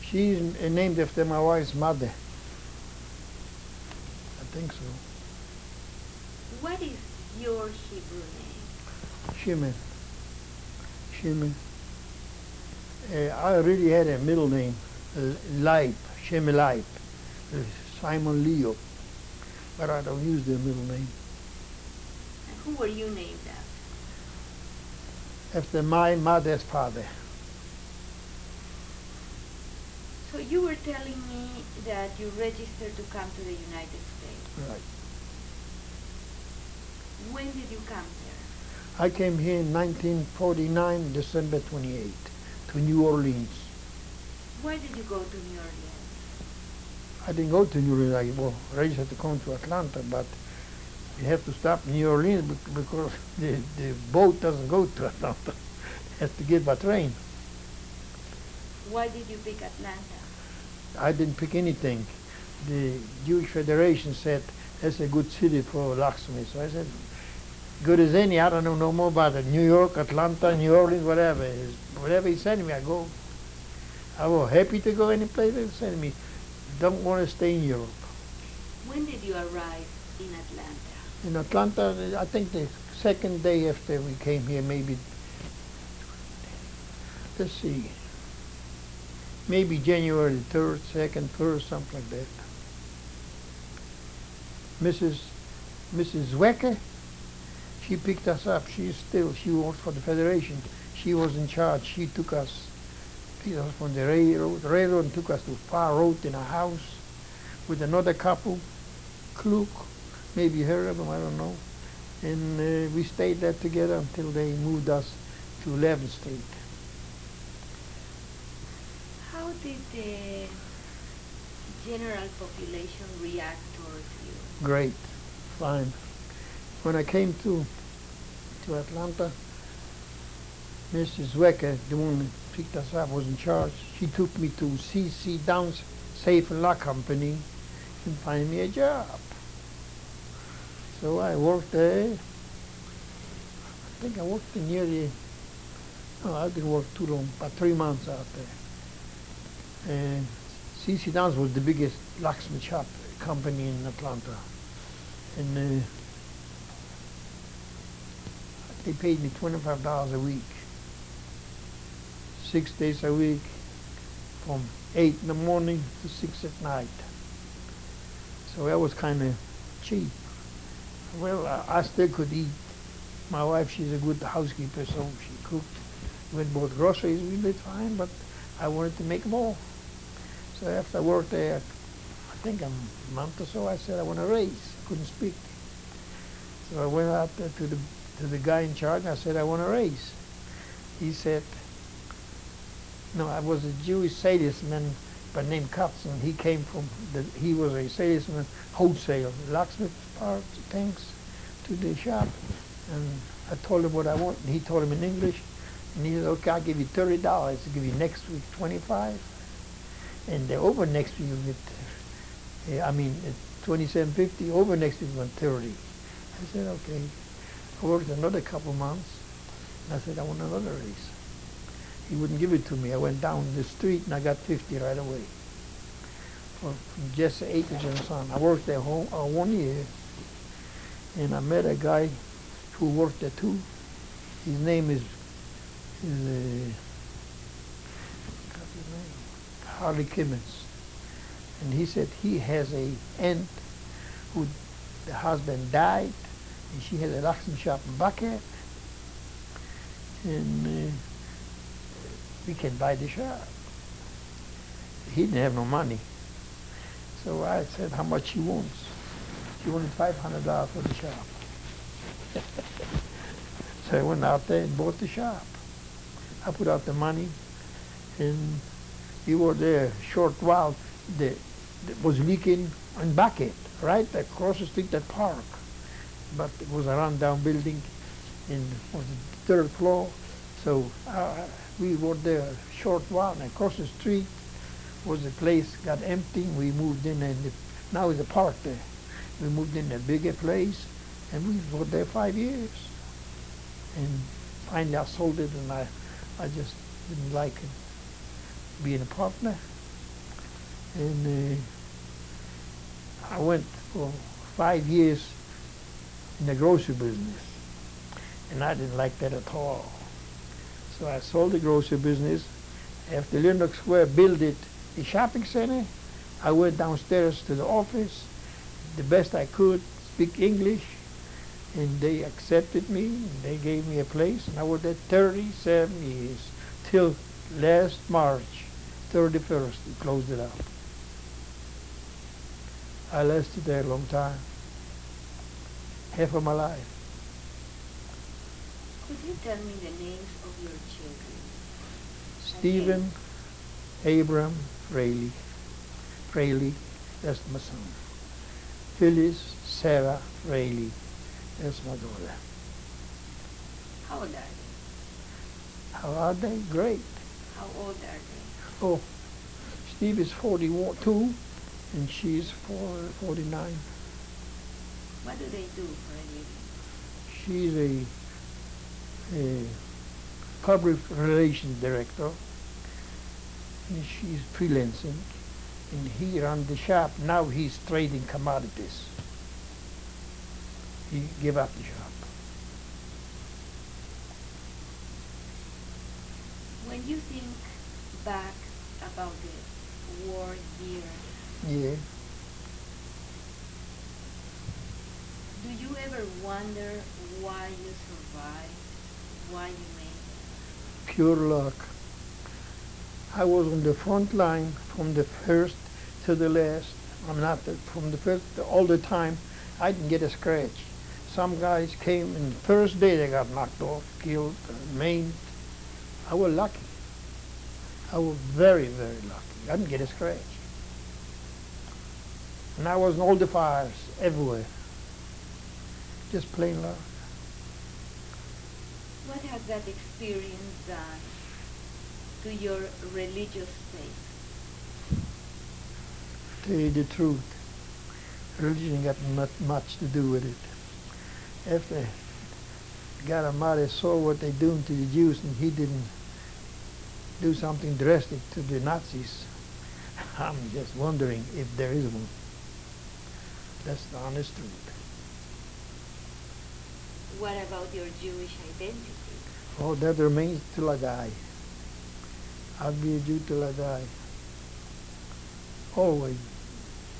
She's named after my wife's mother. I think so. What is your Hebrew name? Shimon. I already had a middle name, Leib, Shem Leib, Simon Leo, but I don't use the middle name. And who were you named after? After my mother's father. So you were telling me that you registered to come to the United States. Right. When did you come here? I came here in 1949, December 28, to New Orleans. Why did you go to New Orleans? I didn't go to New Orleans. I was registered to come to Atlanta, but you have to stop in New Orleans because the boat doesn't go to Atlanta. It has to get by train. Why did you pick Atlanta? I didn't pick anything. The Jewish Federation said that's a good city for locksmiths. So I said, good as any. I don't know no more about it. New York, Atlanta, New Orleans, whatever. Whatever he sent me, I go. I was happy to go any place they send me. Don't want to stay in Europe. When did you arrive in Atlanta? In Atlanta, I think the second day after we came here, maybe, let's see, maybe January 3rd, 2nd, 1st, something like that. Mrs. Zwecker, she picked us up. She works for the Federation. She was in charge. She picked us from the railroad and took us to Far Road in a house with another couple, Klug, maybe you heard of them, I don't know. And we stayed there together until they moved us to 11th Street. How did the general population react towards you? Great, fine. When I came to Atlanta, Mrs. Wecker, the one picked us up, was in charge. She took me to C.C. Downs Safe and Lock Company and find me a job. So I worked there. I think I worked nearly, no, I didn't work too long, about 3 months out there. And C.C. Downs was the biggest locksmith shop company in Atlanta. And they paid me $25 a week, 6 days a week, from 8 in the morning to 6 at night. So that was kind of cheap. Well, I still could eat. My wife, she's a good housekeeper, so she cooked. We went bought groceries, we did fine, but I wanted to make more. So after I worked there, I think a month or so, I said I want a raise. I couldn't speak. So I went out there to the guy in charge, and I said I want a raise. He said, no, I was a Jewish salesman by name Katzen. He came from, he was a salesman, wholesale, locksmith parts, things to the shop. And I told him what I want, and he told him in English. And he said, okay, I'll give you $30. I'll give you next week 25. And over next week you get, $27.50. Over next week you want 30. I said, okay. I worked another couple months, and I said, I want another raise. He wouldn't give it to me. I went down the street, and I got 50 right away. From Jesse Akers and Son. I worked there 1 year, and I met a guy who worked there too. His name is Harley Kimmons. And he said he has a aunt who the husband died, and she had a locksmith shop in Buckhead, and we can buy the shop. He didn't have no money. So I said how much he wants. She wanted $500 for the shop. So I went out there and bought the shop. I put out the money, and we were there a short while. It was leaking in Buckhead, right across the street, that park. But it was a rundown building, and it was the 3rd floor. So we were there a short while, and across the street was a place got empty. We moved in, and now is a park there. We moved in a bigger place, and we were there 5 years. And finally I sold it, and I just didn't like it, being a partner. And I went for 5 years in the grocery business, and I didn't like that at all. So I sold the grocery business. After Lenox Square built it, the shopping center, I went downstairs to the office, the best I could, speak English, and they accepted me, and they gave me a place, and I was there 37 years, till last March 31st, we closed it up. I lasted there a long time, half of my life. Could you tell me the names of your children? Stephen, Abram, Fraley. Fraley, that's my son. Phyllis, Sarah, Fraley, that's my daughter. How old are they? How are they? Great. How old are they? Oh, Steve is 42, and she's 49. What do they do for a living? She's a public relations director, and she's freelancing, and he runs the shop. Now he's trading commodities. He gave up the shop. When you think back about the war years, Yeah. do you ever wonder why you survived, why you made it? Pure luck. I was on the front line from the first to the last. I'm not from the first all the time. I didn't get a scratch. Some guys came, and the first day they got knocked off, killed, maimed. I was lucky. I was very, very lucky. I didn't get a scratch. And I was in all the fires, everywhere. Just plain luck. What has that experience done to your religious faith? Tell you the truth, religion got not much to do with it. After God Almighty saw what they doing to the Jews and he didn't do something drastic to the Nazis, I'm just wondering if there is one. That's the honest truth. What about your Jewish identity? Oh, that remains till I die. I'll be a Jew till I die. Always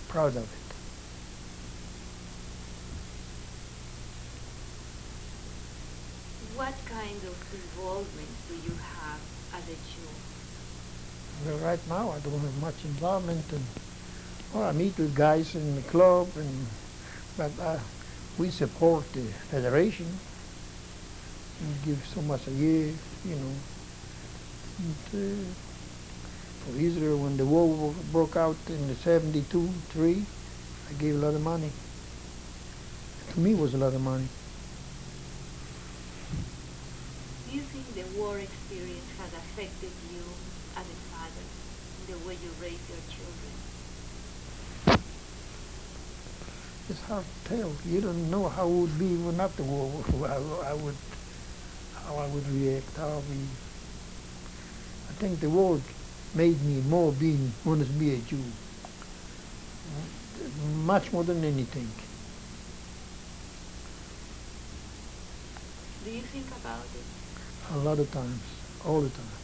proud of it. What kind of involvement do you have as a Jew? Well, right now I don't have much involvement. Well, I meet with guys in the club, but we support the federation. We give so much a year, you know. And, for Israel, when the war broke out in the 72-3, I gave a lot of money. To me, it was a lot of money. Do you think the war experience has affected you as a father, in the way you raise your children? It's hard to tell. You don't know how it would be without the war. How I would react. I think the war made me more want to be a Jew. Much more than anything. Do you think about it? A lot of times, all the time.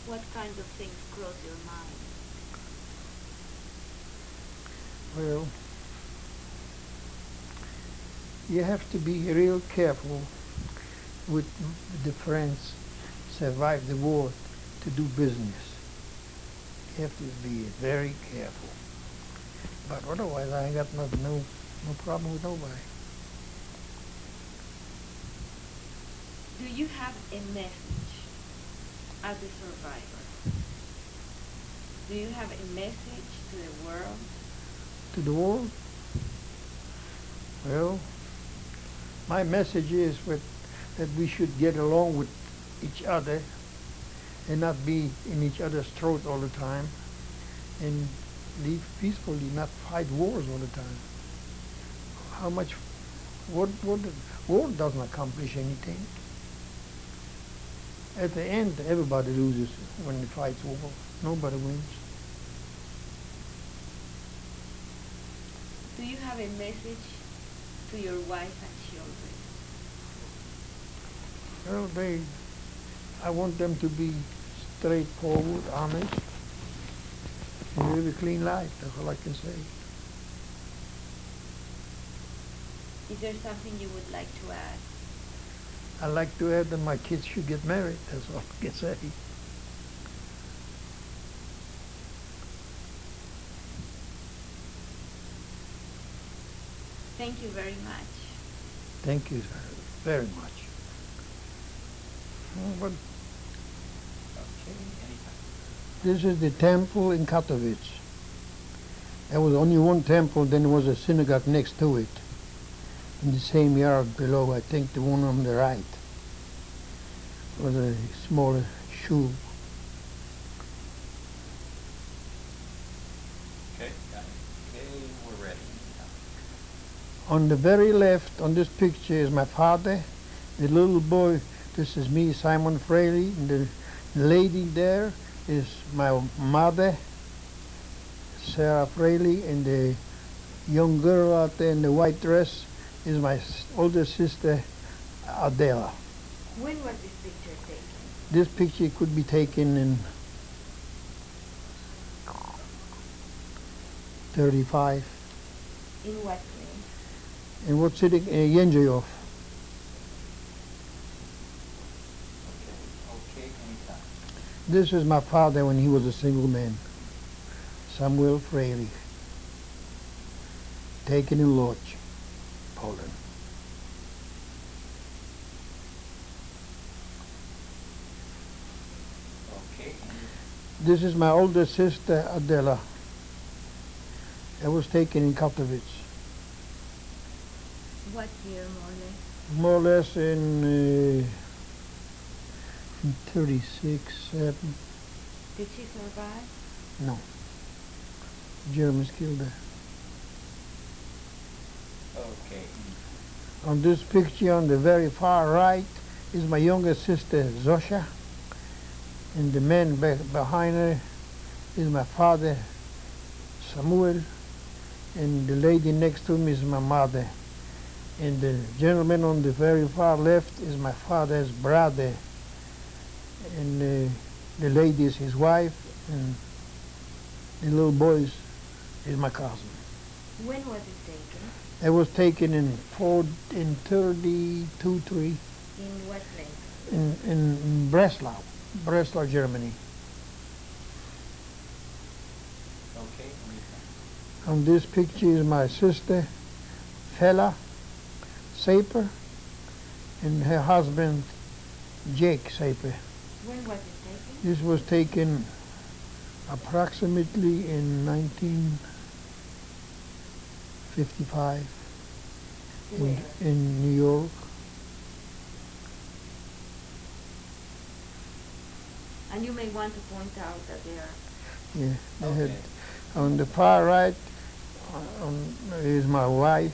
What kinds of things cross your mind? Well, you have to be real careful with the friends survive the war to do business. You have to be very careful. But otherwise, I ain't got no problem with nobody. Do you have a message as a survivor? Do you have a message to the world? To the world? Well, my message is that we should get along with each other and not be in each other's throat all the time, and live peacefully, not fight wars all the time. War doesn't accomplish anything. At the end, everybody loses when they fight war. Nobody wins. Do you have a message to your wife and children? Well, I want them to be straightforward, honest, and live a clean life. That's all I can say. Is there something you would like to add? I like to add that my kids should get married. That's all I can say. Thank you very much. Thank you very much. But Okay, anytime. this is the temple in Katowice. There was only one temple, then there was a synagogue next to it. In the same yard below, I think the one on the right was a smaller shul. Okay, got it. Okay, we're ready. On the very left, on this picture, is my father. The little boy, this is me, Simon Fraley. And the lady there is my mother, Sarah Fraley. And the young girl out there in the white dress is my older sister, Adela. When was this picture taken? This picture could be taken in 35. In what place? In what city? Yenjayov. Okay, anytime. This is my father when he was a single man, Samuel Fraley, taken in Lodz, Poland. Okay, This is my older sister, Adela. It was taken in Katowice. What year, more or less? More or less in in 36, 7. Did she survive? No. Germans killed her. Okay. On this picture on the very far right is my younger sister Zosha, and the man behind her is my father Samuel, and the lady next to me is my mother, and the gentleman on the very far left is my father's brother, and the lady is his wife, and the little boy is my cousin. When was it taken? It was taken in 32, 3 In what place? in Breslau, Germany. Okay. On this picture is my sister, Fela Saper, and her husband, Jake Saper. When was it taken? This was taken approximately in 1955 Where? in New York. And you may want to point out that they are... Yeah, they Okay. had. On the far right is my wife,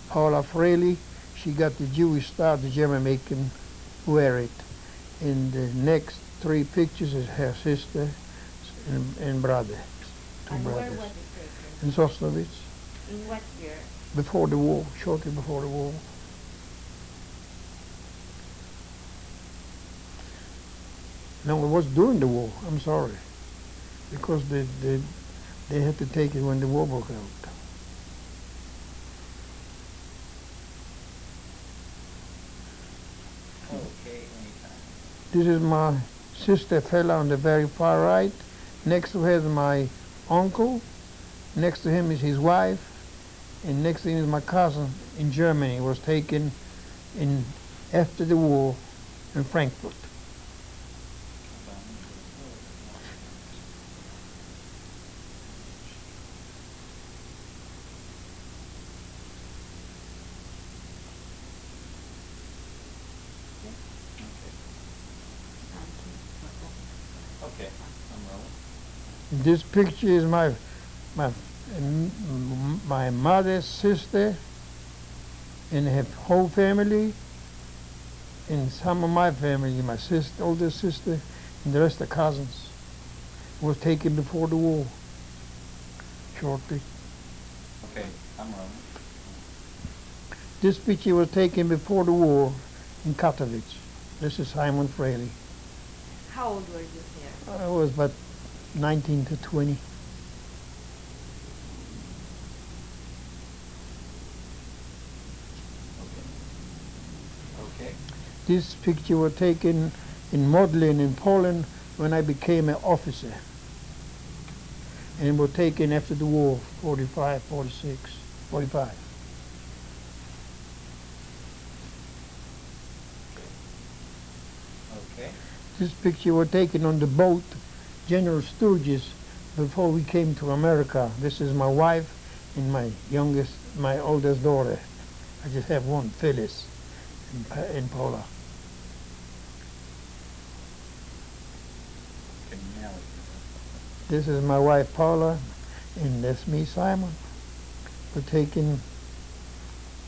Paula Fraley. She got the Jewish star the German make him wear it. In the next 3 pictures is her sister and brother. Two And brothers. where was it taken? In Sosnovitz, In what year? before the war, shortly before the war. No, it was during the war, I'm sorry. Because they had to take it when the war broke out. Okay, anytime. This is my sister Fela on the very far right. Next to her is my uncle. Next to him is his wife. And next to him is my cousin in Germany. It was taken in after the war in Frankfurt. Okay, I'm rolling. This picture is my mother's sister and her whole family, and some of my family, my sister, older sister, and the rest of cousins. It was taken before the war, shortly. Okay, I'm rolling. This picture was taken before the war in Katowice. This is Simon Fraley. How old were you there? I was about 19 to 20. Okay. This picture was taken in Modlin in Poland when I became an officer. And it was taken after the war, 45, 46, 45. Okay. This picture was taken on the boat, General Sturgis, before we came to America. This is my wife and my oldest daughter. I just have one, Phyllis, and Paula. Okay, now This is my wife, Paula, and that's me, Simon. We're taken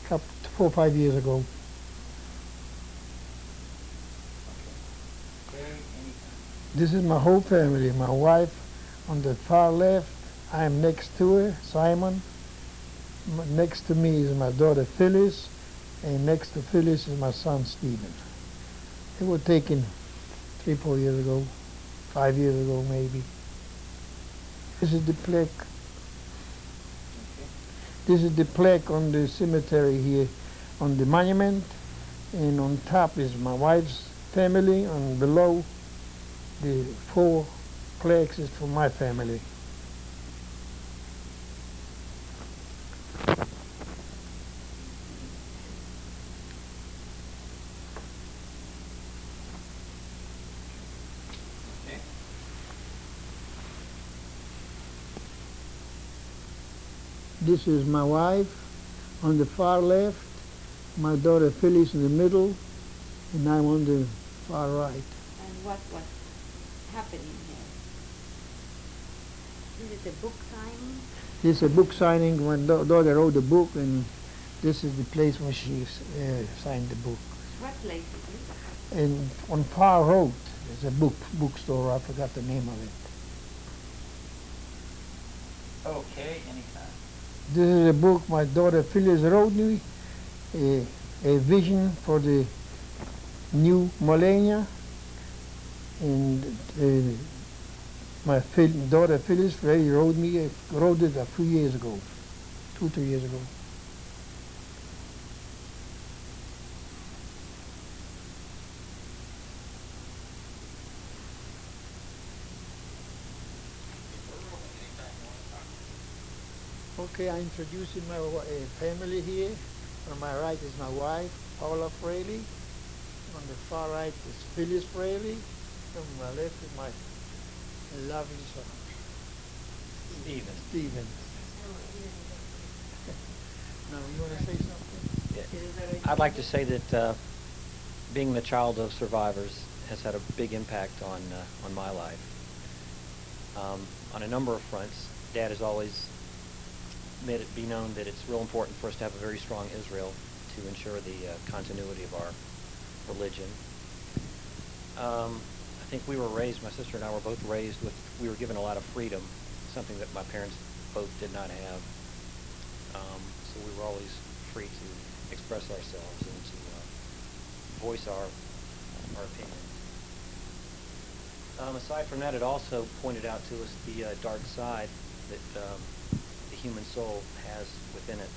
4 or 5 years ago. Okay, anytime. This is my whole family. My wife on the far left. I am next to her, Simon. Next to me is my daughter, Phyllis. And next to Phyllis is my son, Stephen. It was taken 3 or 4 years ago, 5 years ago maybe. This is the plaque. Okay. This is the plaque on the cemetery here, on the monument. And on top is my wife's family, and below the 4 plaques is for my family. Okay. This is my wife on the far left, my daughter Phyllis in the middle, and I'm on the far right. And what was happening here? This is a book signing? This is a book signing when daughter wrote the book, and this is the place where she signed the book. What place is it? And on Parr Road, there's a bookstore. I forgot the name of it. Okay, anytime. This is a book my daughter Phyllis wrote me, a vision for the new millennia, and my daughter Phyllis Fraley wrote it a few years ago, 2-3 years ago. Okay, I introduce you my family here. On my right is my wife, Paula Fraley. On the far right is Phyllis Fraley. On my left is my lovely son, Stephen. Now, you want to say something? Yeah. I'd like to say that being the child of survivors has had a big impact on my life. On a number of fronts, Dad has always made it be known that it's real important for us to have a very strong Israel to ensure the continuity of our religion. I think we were raised, my sister and I were both raised with, we were given a lot of freedom, something that my parents both did not have. So we were always free to express ourselves and to voice our opinion. Aside from that, it also pointed out to us the dark side that the human soul has within it.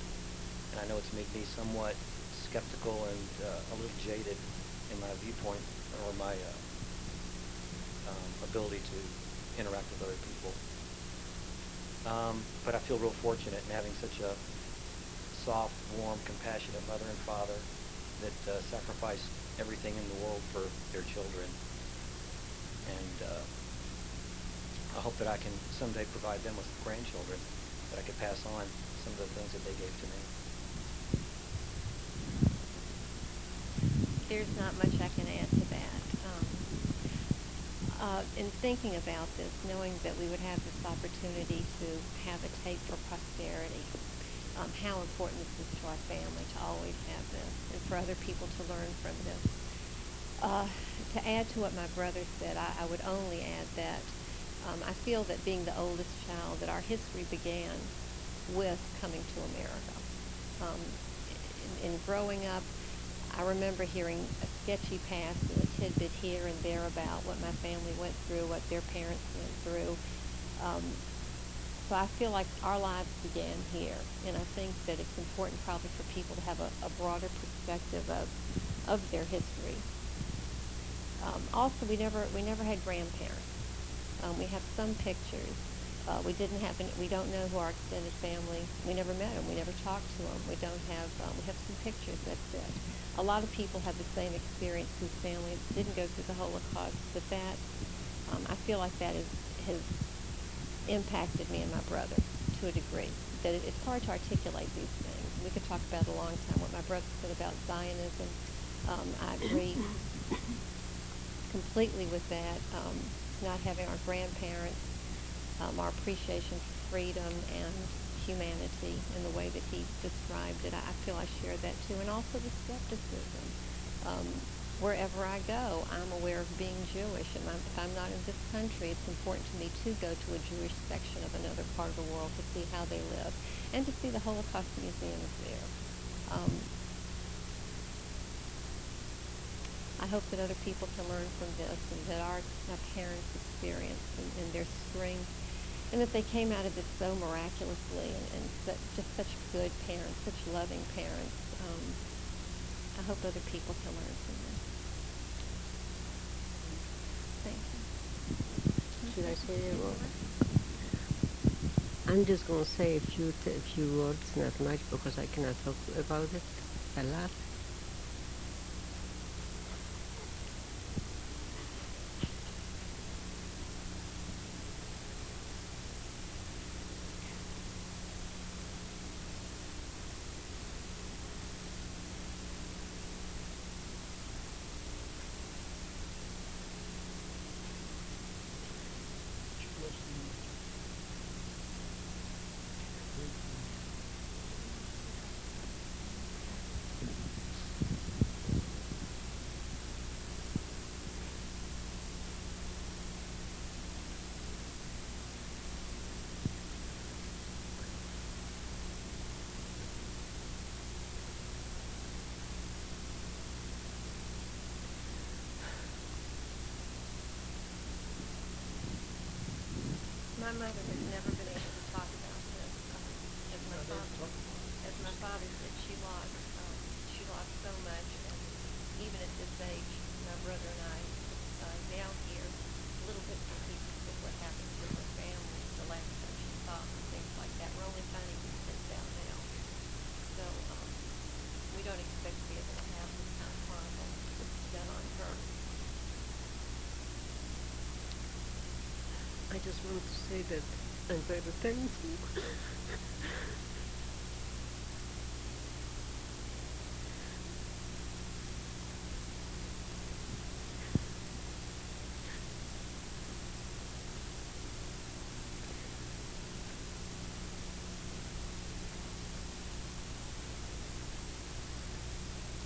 And I know it's made me somewhat skeptical and a little jaded in my viewpoint or my ability to interact with other people. But I feel real fortunate in having such a soft, warm, compassionate mother and father that sacrificed everything in the world for their children. And I hope that I can someday provide them with grandchildren, that I could pass on some of the things that they gave to me. There's not much I can add to that. In thinking about this, knowing that we would have this opportunity to have a tape for posterity, how important this is to our family to always have this, and for other people to learn from this. To add to what my brother said, I would only add that I feel that being the oldest child, that our history began with coming to America. In growing up, I remember hearing a sketchy past and a tidbit here and there about what my family went through, what their parents went through. So I feel like our lives began here, and I think that it's important probably for people to have a broader perspective of their history. Also, we never had grandparents. We have some pictures. We don't know who our extended family. We never met them. We never talked to them. We don't have. We have some pictures. That's it. A lot of people have the same experience whose families didn't go through the Holocaust, but that I feel like that has impacted me and my brother to a degree. That it's hard to articulate these things. We could talk about it a long time. What my brother said about Zionism, I agree completely with that. Not having our grandparents, our appreciation for freedom and humanity in the way that he described it. I feel I share that too. And also the skepticism. Wherever I go, I'm aware of being Jewish. And if I'm not in this country, it's important to me to go to a Jewish section of another part of the world to see how they live and to see the Holocaust museums there. I hope that other people can learn from this and that my parents' experience and their strength, and that they came out of this so miraculously and just such good parents, such loving parents. I hope other people can learn from this. Thank you. Should I say a word? I'm just going to say a few words, not much, because I cannot talk about it a lot. mother has never been able to talk about this. As my father said, she lost so much, and even at this age, my brother and I now hear little bits and pieces of what happened to her family the last time she saw them, things like that. We're only finding these things out now. So we don't expect to be able to have this kind of chronicle done on her. I just want to say that I'm very thankful.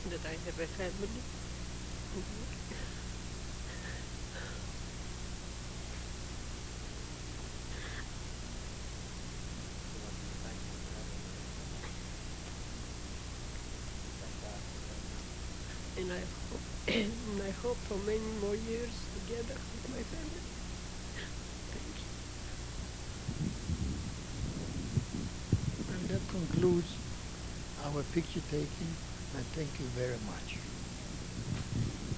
that I have a family. And I hope, and I hope for many more years together with my family. Thank you. And that concludes our picture taking, and thank you very much.